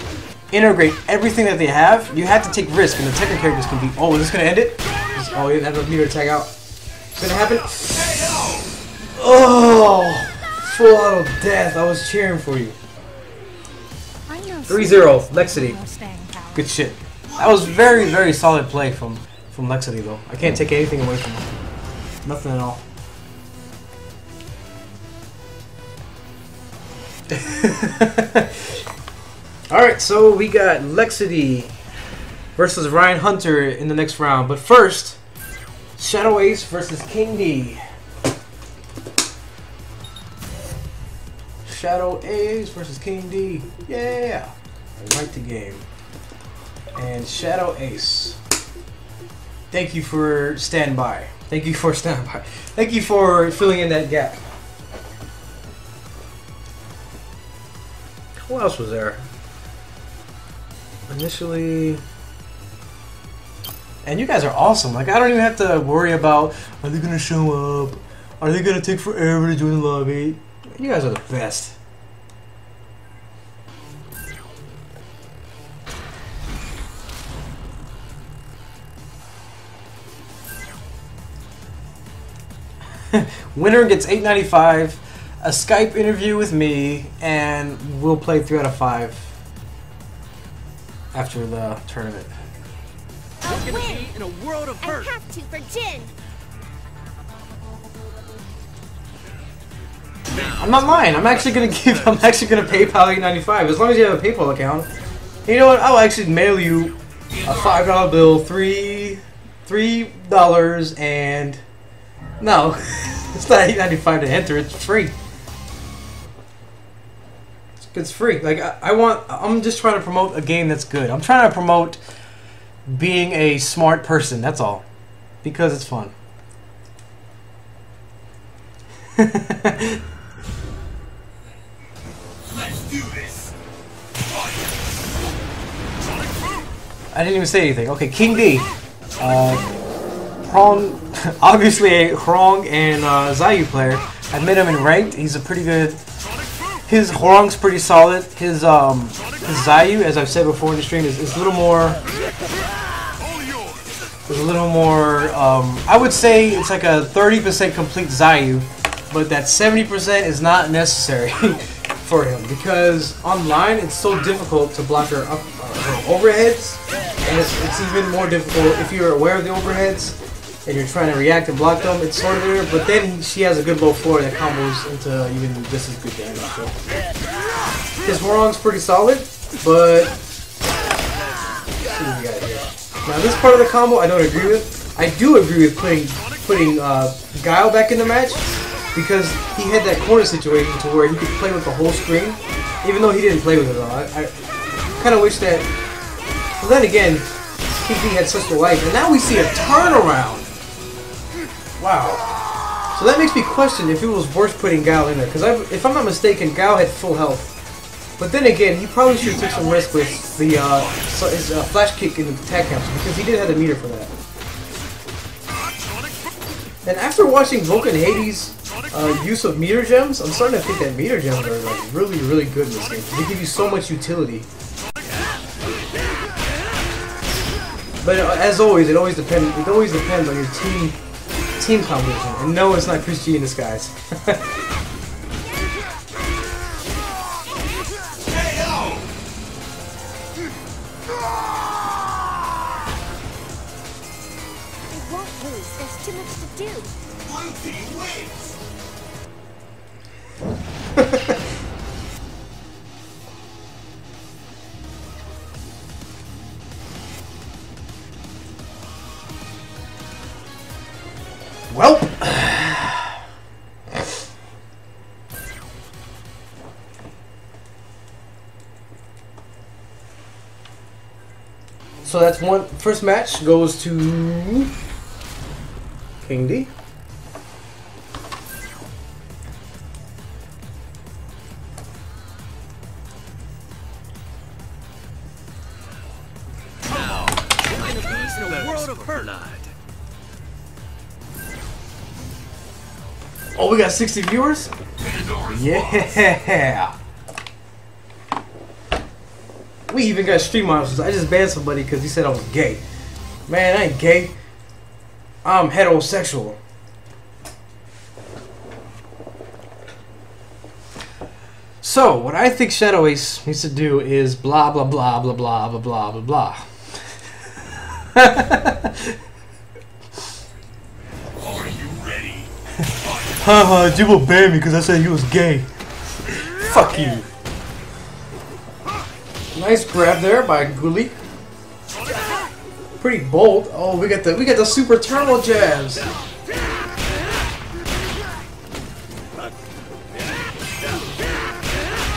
integrate everything that they have, you have to take risk, and the Tekken characters can be. Oh, is this gonna end it? Oh, he didn't have a meter tag out. It's gonna happen. Oh, FullAutoDeath! I was cheering for you. 3-0, LeXiTy. Good shit. That was very, very solid play from LeXiTy though. I can't take anything away from him. Nothing at all. Alright, so we got LeXiTy versus Ryan Hunter in the next round. But first, Shadow Ace versus King D. Shadow Ace versus King D. Yeah! Right to game. And Shadow Ace. Thank you for standing by. Thank you for standing by. Thank you for filling in that gap. Who else was there? Initially... And you guys are awesome. Like, I don't even have to worry about, are they gonna show up? Are they gonna take forever to join the lobby? You guys are the best. Winner gets $8.95, a Skype interview with me, and we'll play 3 out of 5 after the tournament. I'll win In a world of hurt. and have to for Jin. I'm not lying. I'm actually gonna PayPal $8.95 as long as you have a PayPal account. You know what? I'll actually mail you a $5 bill, $3 and no, it's not $8.95 to enter. It's free. It's free. Like I'm just trying to promote a game that's good. I'm trying to promote being a smart person. That's all, because it's fun. Let's do this. I didn't even say anything. Okay, King D. Hwoarang, obviously a Hwoarang and Xiayou player. I met him in ranked. He's a pretty good. His Hwoarang's pretty solid. His Xiayou, as I've said before in the stream, is a little more. Is a little more. I would say it's like a 30% complete Xiayou, but that 70% is not necessary. for him because online it's so difficult to block her up her overheads, and it's even more difficult if you're aware of the overheads and you're trying to react and block them. It's sort of there, but then she has a good low floor that combos into even just as good damage. So his Hwoarang's pretty solid, but let's see what we got here. Now this part of the combo I don't agree with. I do agree with putting Guile back in the match because he had that corner situation to where he could play with the whole screen, even though he didn't play with it all. I kind of wish that. But then again, KP had such a life, and now we see a turnaround. Wow. So that makes me question if it was worth putting Guile in there, because if I'm not mistaken, Guile had full health. But then again, he probably should have took some risk with the his flash kick in the attack cancel because he did have the meter for that. And after watching Vulcan Hades' use of meter gems, I'm starting to think that meter gems are like really, really good in this game. They give you so much utility. But as always, it always depends on your team combination. And no, it's not Chris G in disguise. There's too much to do. One team wins. Welp. So that's one. First match goes to King D. Oh, we got 60 viewers? Yeah! We even got stream monsters. I just banned somebody because he said I was gay. Man, I ain't gay. I'm heterosexual. So, what I think Shadow Ace needs to do is blah blah blah blah blah blah blah blah blah. Are you ready? Haha, JiBbo banned me because I said he was gay. Fuck you. Nice grab there by Guile. Pretty bold. Oh, we got the super turbo jabs.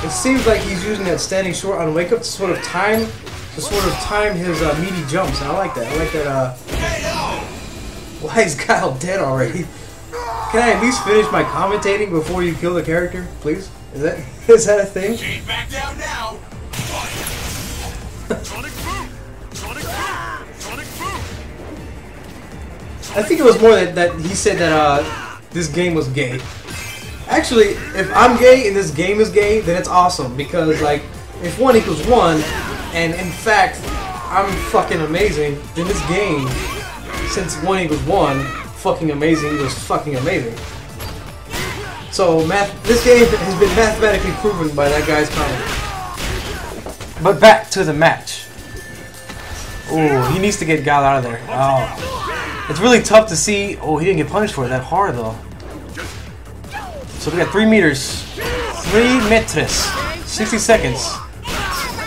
It seems like he's using that standing short on wake up to sort of time his meaty jumps. And I like that. I like that. Why is Guile dead already? Can I at least finish my commentating before you kill the character, please? Is that a thing? Can't back down now. I think it was more that he said that this game was gay. Actually, if I'm gay and this game is gay, then it's awesome because like if 1 equals 1, and in fact I'm fucking amazing, then this game, since 1 equals 1, fucking amazing equals fucking amazing. So this game has been mathematically proven by that guy's comment. But back to the match. Oh, he needs to get Guile out of there. Oh. It's really tough to see. Oh, he didn't get punished for it that hard though. So we got 3 meters. 3 meters. 60 seconds.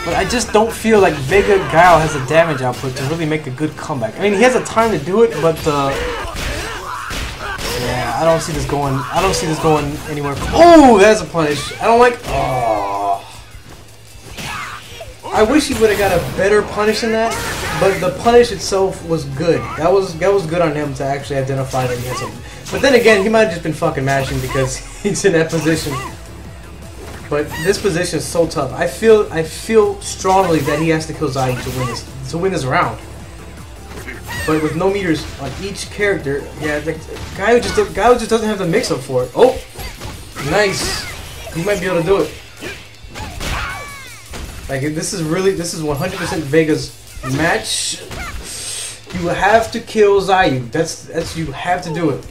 But I just don't feel like Vega Guile has the damage output to really make a good comeback. I mean, he has the time to do it, but yeah, I don't see this going anywhere. Oh, that's a punish. I don't like. Oh. I wish he would have got a better punish than that, but the punish itself was good. That was good on him to actually identify that he had something. But then again, he might have just been fucking mashing because he's in that position. But this position is so tough. I feel strongly that he has to kill Xiayou to win this round. But with no meters on each character, yeah, the guy just doesn't have the mix up for it. Oh, nice. He might be able to do it. Like this is 100% Vega's match. You have to kill Xiayou. That's you have to do it.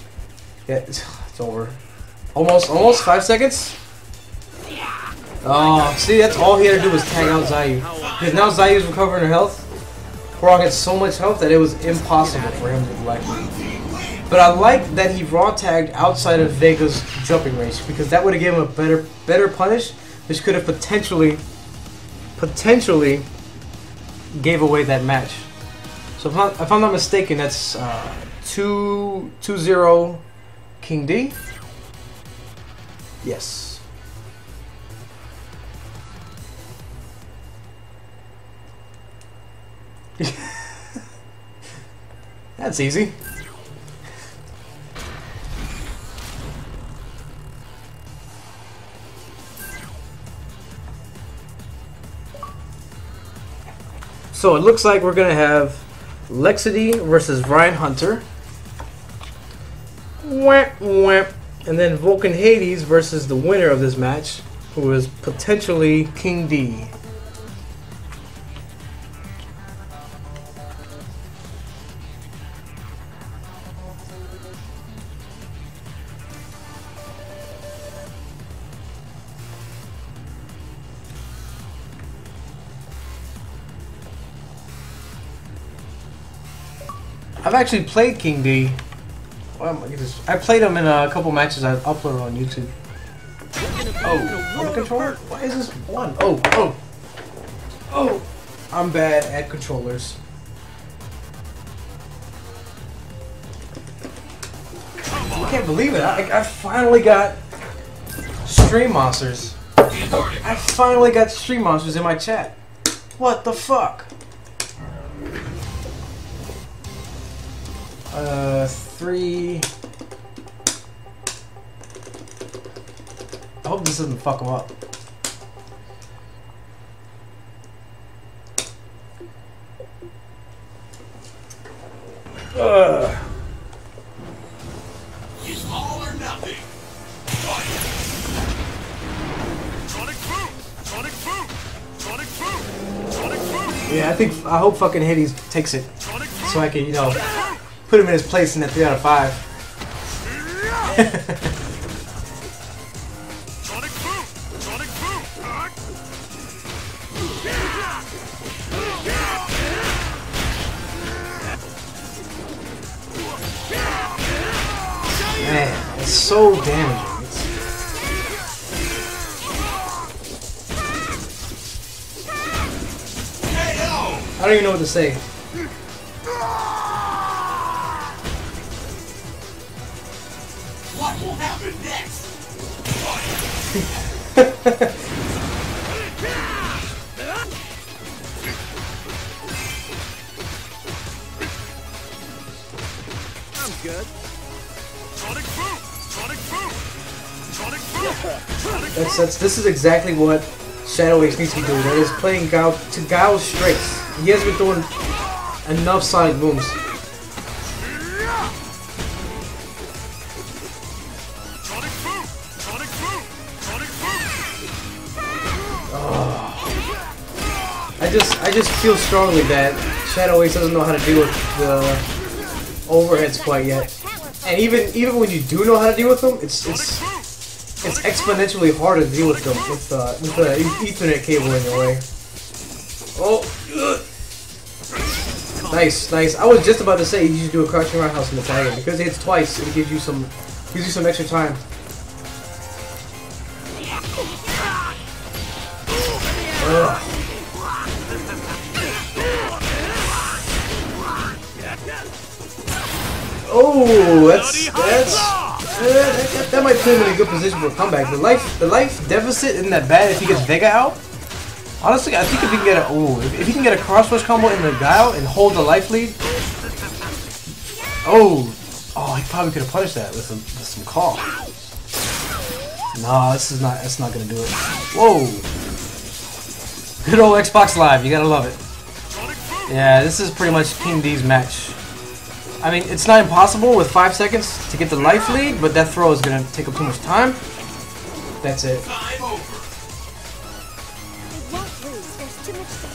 Yeah, it's over. Almost 5 seconds. Oh, see, that's all he had to do was tag out Xiayou. Because now Xiao's recovering her health. Hwoarang had so much health that it was impossible for him to collect. But I like that he raw tagged outside of Vega's jumping range, because that would have given him a better punish, which could have potentially gave away that match. So if I'm not mistaken, that's 2-0 King D. Yes. That's easy. So it looks like we're gonna have LeXiTy versus Ryan Hunter. Whap, whap. And then Vulcan Hades versus the winner of this match, who is potentially King D. I've actually played King D. I played him in a couple matches I've uploaded on YouTube. Oh, on the controller? Why is this one? Oh. I'm bad at controllers. I can't believe it. I finally got Stream Monsters. I finally got Stream Monsters in my chat. What the fuck? 3. I hope this doesn't fuck him up. It's all or nothing. Sonic boom! Sonic boom! Sonic boom! Sonic boom! Yeah, I hope fucking Hades takes it, so I can, you know, put him in his place in that 3 out of 5. Sonic boom! Sonic boom! Man, it's so damaging. I don't even know what to say. What will happen next? I'm good. Sonic boom! Sonic boom! Sonic boom! This is exactly what Shadow Ace needs to be doing. That is playing Guile to Guile's strengths. He hasn't been throwing enough Sonic booms. Sonic boom! Sonic boom! Sonic boom! I just feel strongly that Shadow Ace doesn't know how to deal with the overheads quite yet. And even when you do know how to deal with them, it's exponentially harder to deal with them with the Ethernet cable in your way. Oh, nice. I was just about to say you should do a crouching roundhouse in the tag because it hits twice. It gives you some extra time. Ugh. Oh, that might put him in a good position for a comeback. The life deficit isn't that bad if he gets Vega out. Honestly, I think if he can get if he can get a cross rush combo in the Guile and hold the life lead. Oh, he probably could have punished that with some call. No, that's not gonna do it. Whoa. Good old Xbox Live, you gotta love it. Yeah, this is pretty much King D's match. I mean, it's not impossible with 5 seconds to get the life lead, but that throw is gonna take up too much time. That's it.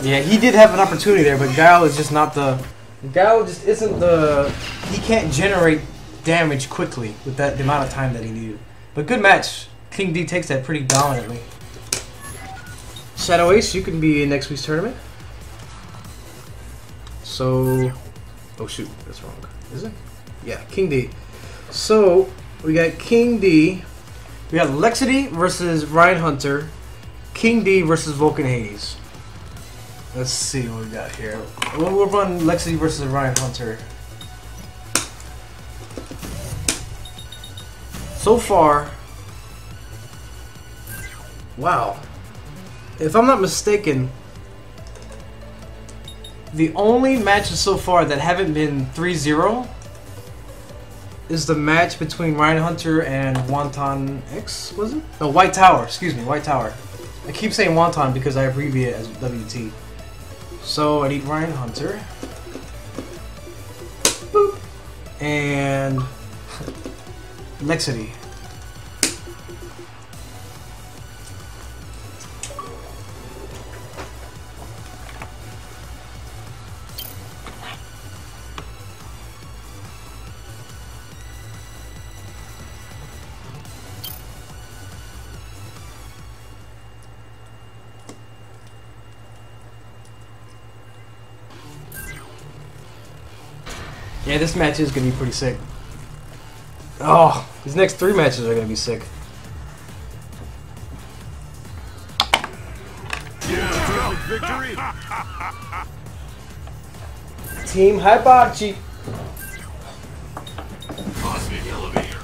Yeah, he did have an opportunity there, but Guile is just not the... Guile just isn't the... He can't generate damage quickly with the amount of time that he needed. But good match. King D takes that pretty dominantly. Shadow Ace, you can be in next week's tournament. So, oh shoot, that's wrong. Is it? Yeah, King D. So we got King D. We got LeXiTy versus Ryan Hunter. King D versus Vulcan Hades. Let's see what we got here. We'll run LeXiTy versus Ryan Hunter. So far, wow. If I'm not mistaken, the only matches so far that haven't been 3-0 is the match between Ryan Hunter and Wonton X, was it? No, WhiteTower, excuse me, WhiteTower. I keep saying Wonton because I abbreviate it as WT. So I need Ryan Hunter. Boop. And LeXiTy. Yeah, this match is going to be pretty sick. Oh, these next 3 matches are going to be sick. Victory. Team Hiehachi. Cosmic elevator.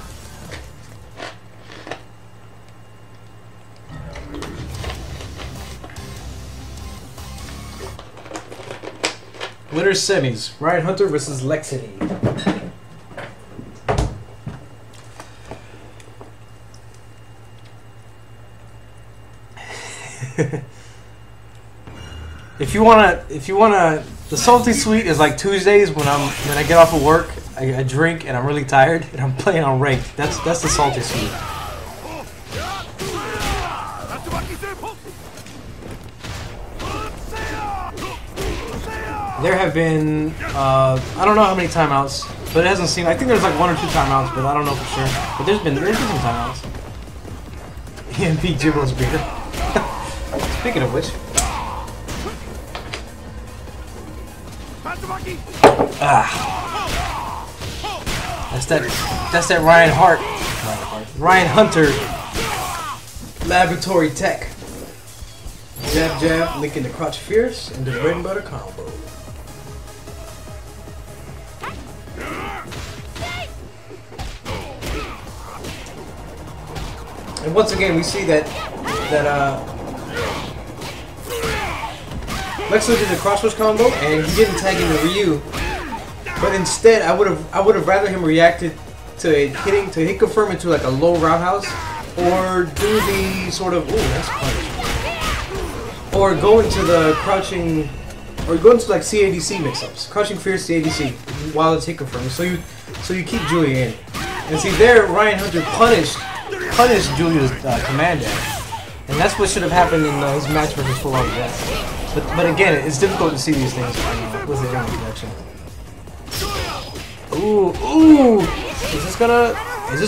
Winner's semis. Ryan Hunter versus LeXiTy. If you wanna, the salty sweet is like Tuesdays when I get off of work, I drink and I'm really tired and I'm playing on ranked. That's the salty sweet. There have been I don't know how many timeouts, but it hasn't seemed. I think there's like 1 or 2 timeouts, but I don't know for sure. But there's been some timeouts. EMP JiBbo's beer. Speaking of which. That's that Ryan Hunter laboratory tech. Jab jab, linking the crotch fierce and the bread and butter combo. And once again we see that LeXiTy did the crosswatch combo and he didn't tag into Ryu. But instead, I would have rather him reacted to hit confirm into like a low roundhouse, or do the sort of that's punish, or go into the crouching, or go into like CADC mix-ups, crouching fierce CADC while it's hit confirming. So you keep Julia in, and see there Ryan Hunter punished Julia's command dash, and that's what should have happened in his match versus FullAutoDeath. But again, it's difficult to see these things with the internet connection. Ooh! Is this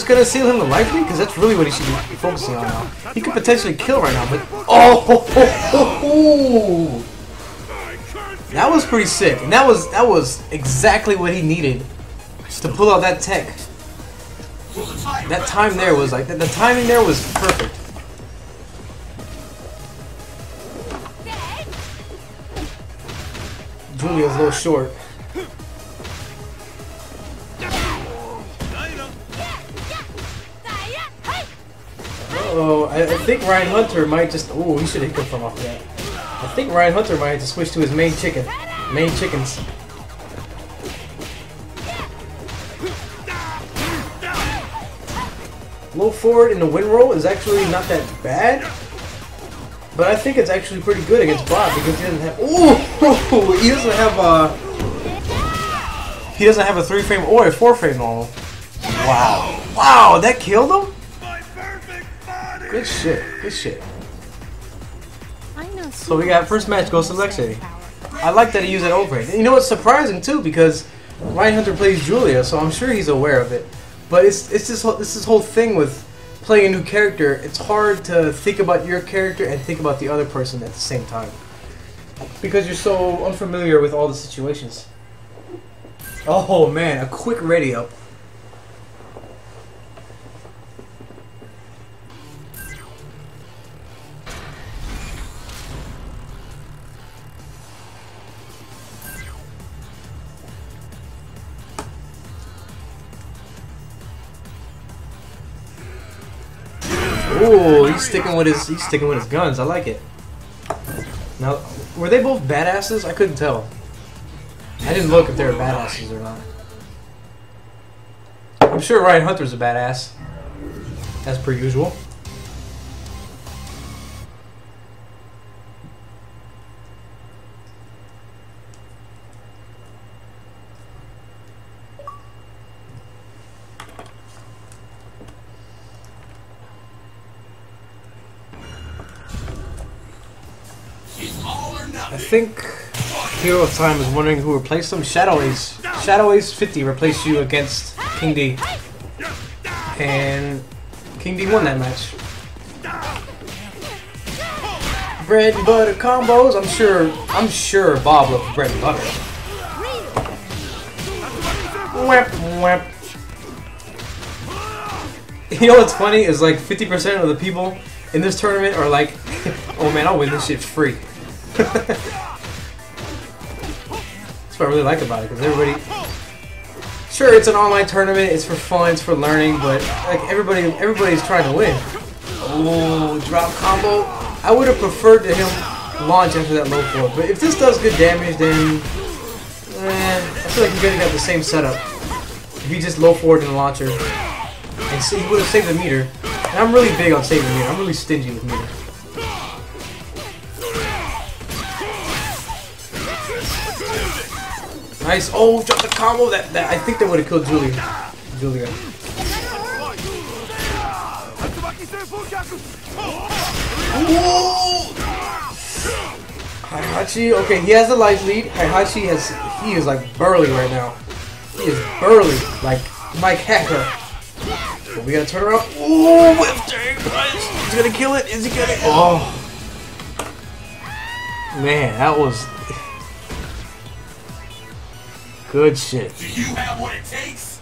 gonna seal him the life lead? Because that's really what he should be focusing on now. He could potentially kill right now, but that was pretty sick, and that was exactly what he needed to pull out that tech. That time there was like the timing there was perfect. Julia's a little short. Uh-oh, I think Ryan Hunter might just... Oh, he should have hit from off that. I think Ryan Hunter might have to switch to his main chickens. Low forward in the win roll is actually not that bad. But I think it's actually pretty good against Bob because he doesn't have... Ooh! He doesn't have a 3-frame or a 4-frame normal. Wow. Wow, that killed him? Good shit. Good shit. So we got first match goes to LeXiTy. I like that he used that overhead. You know what's surprising too, because Ryan Hunter plays Julia, so I'm sure he's aware of it. But it's this whole thing with playing a new character, it's hard to think about your character and think about the other person at the same time. Because you're so unfamiliar with all the situations. Oh man, a quick ready up. Ooh, he's sticking with his guns. I like it. Now, were they both badasses? I couldn't tell. I didn't look if they were badasses or not. I'm sure Ryan Hunter's a badass, as per usual. I think Hero of Time is wondering who replaced him. Shadow Ace. Shadow Ace 50 replaced you against King D. And King D won that match. Bread and butter combos. I'm sure Bob loves bread and butter. Whap, whap. You know what's funny is like 50% of the people in this tournament are like, oh man, I'll win this shit free. That's what I really like about it, because everybody, sure, it's an online tournament, it's for fun, it's for learning, but like everybody's trying to win. Oh, drop combo. I would have preferred to him launch after that low forward, but if this does good damage, then I feel like he could have got the same setup if he just low forward in the launcher, and see, he would have saved the meter. And I'm really big on saving the meter. I'm really stingy with meter. Nice. Oh, drop the combo. That I think that would have killed Julia. Hiehachi. Okay, he has a life lead. Hiehachi he is like burly right now. He is burly, like Mike Hacker. But we gotta turn around. Ooh, whiff tank. Is he gonna kill it? Is he gonna? Oh, man, that was. Good shit. Do you have what it takes?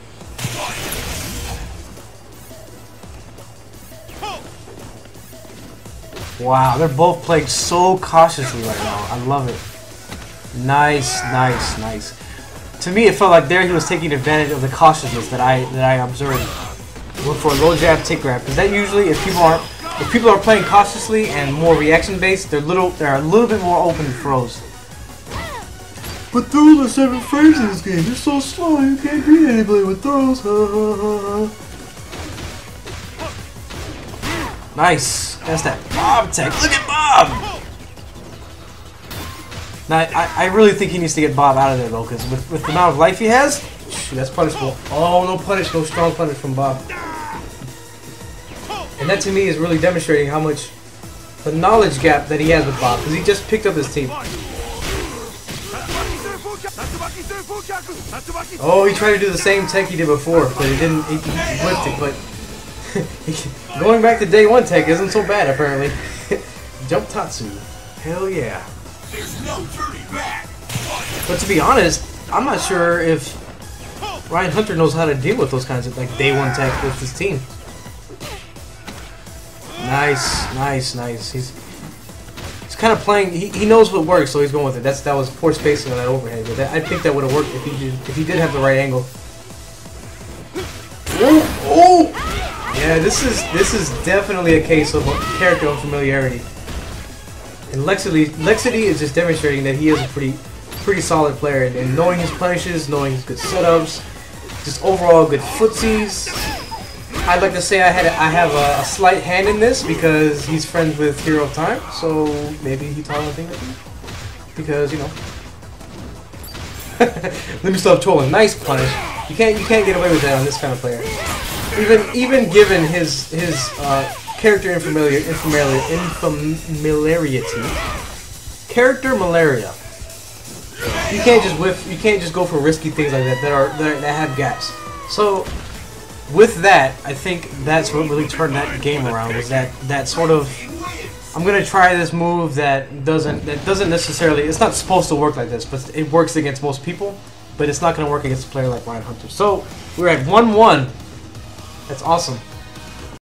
Wow, they're both playing so cautiously right now. I love it. Nice, nice, nice. To me, it felt like there he was taking advantage of the cautiousness that I observed. Look for a low jab, tick grab, because that usually, if people are playing cautiously and more reaction based, they're a little bit more open to throws. But throws are 7 frames in this game. You're so slow, you can't beat anybody with throws. Nice. That's that Bob tech. Look at Bob! Now, I really think he needs to get Bob out of there, though, because with the amount of life he has, that's punishable. Oh, no punish. No strong punish from Bob. And that, to me, is really demonstrating how much the knowledge gap that he has with Bob, because he just picked up his team. Oh, he tried to do the same tech he did before, but he didn't. He whipped it, but going back to day 1 tech isn't so bad, apparently. Jump Tatsu. Hell yeah. There's no turning back. But to be honest, I'm not sure if Ryan Hunter knows how to deal with those kinds of like day 1 tech with his team. Nice, nice, nice. He's kind of playing. He knows what works, so he's going with it. That was poor spacing on that overhead. But I think that would have worked if he did have the right angle. Oh! Yeah, this is definitely a case of character unfamiliarity. And LeXiTy is just demonstrating that he is a pretty solid player, and knowing his punishes, knowing his good setups, just overall good footsies. I'd like to say I have a slight hand in this because he's friends with Hero of Time, so maybe he taught him a thing or two. Because, you know. Let me stop trolling. Nice punish. You can't get away with that on this kind of player. Even given his character infamiliarity. Character malaria. You can't just whiff. You can't just go for risky things like that that have gaps. So with that, I think that's what really turned that game around. Was that sort of, I'm gonna try this move that doesn't necessarily, it's not supposed to work like this, but it works against most people, but it's not gonna work against a player like Ryan Hunter. So we're at 1-1. That's awesome.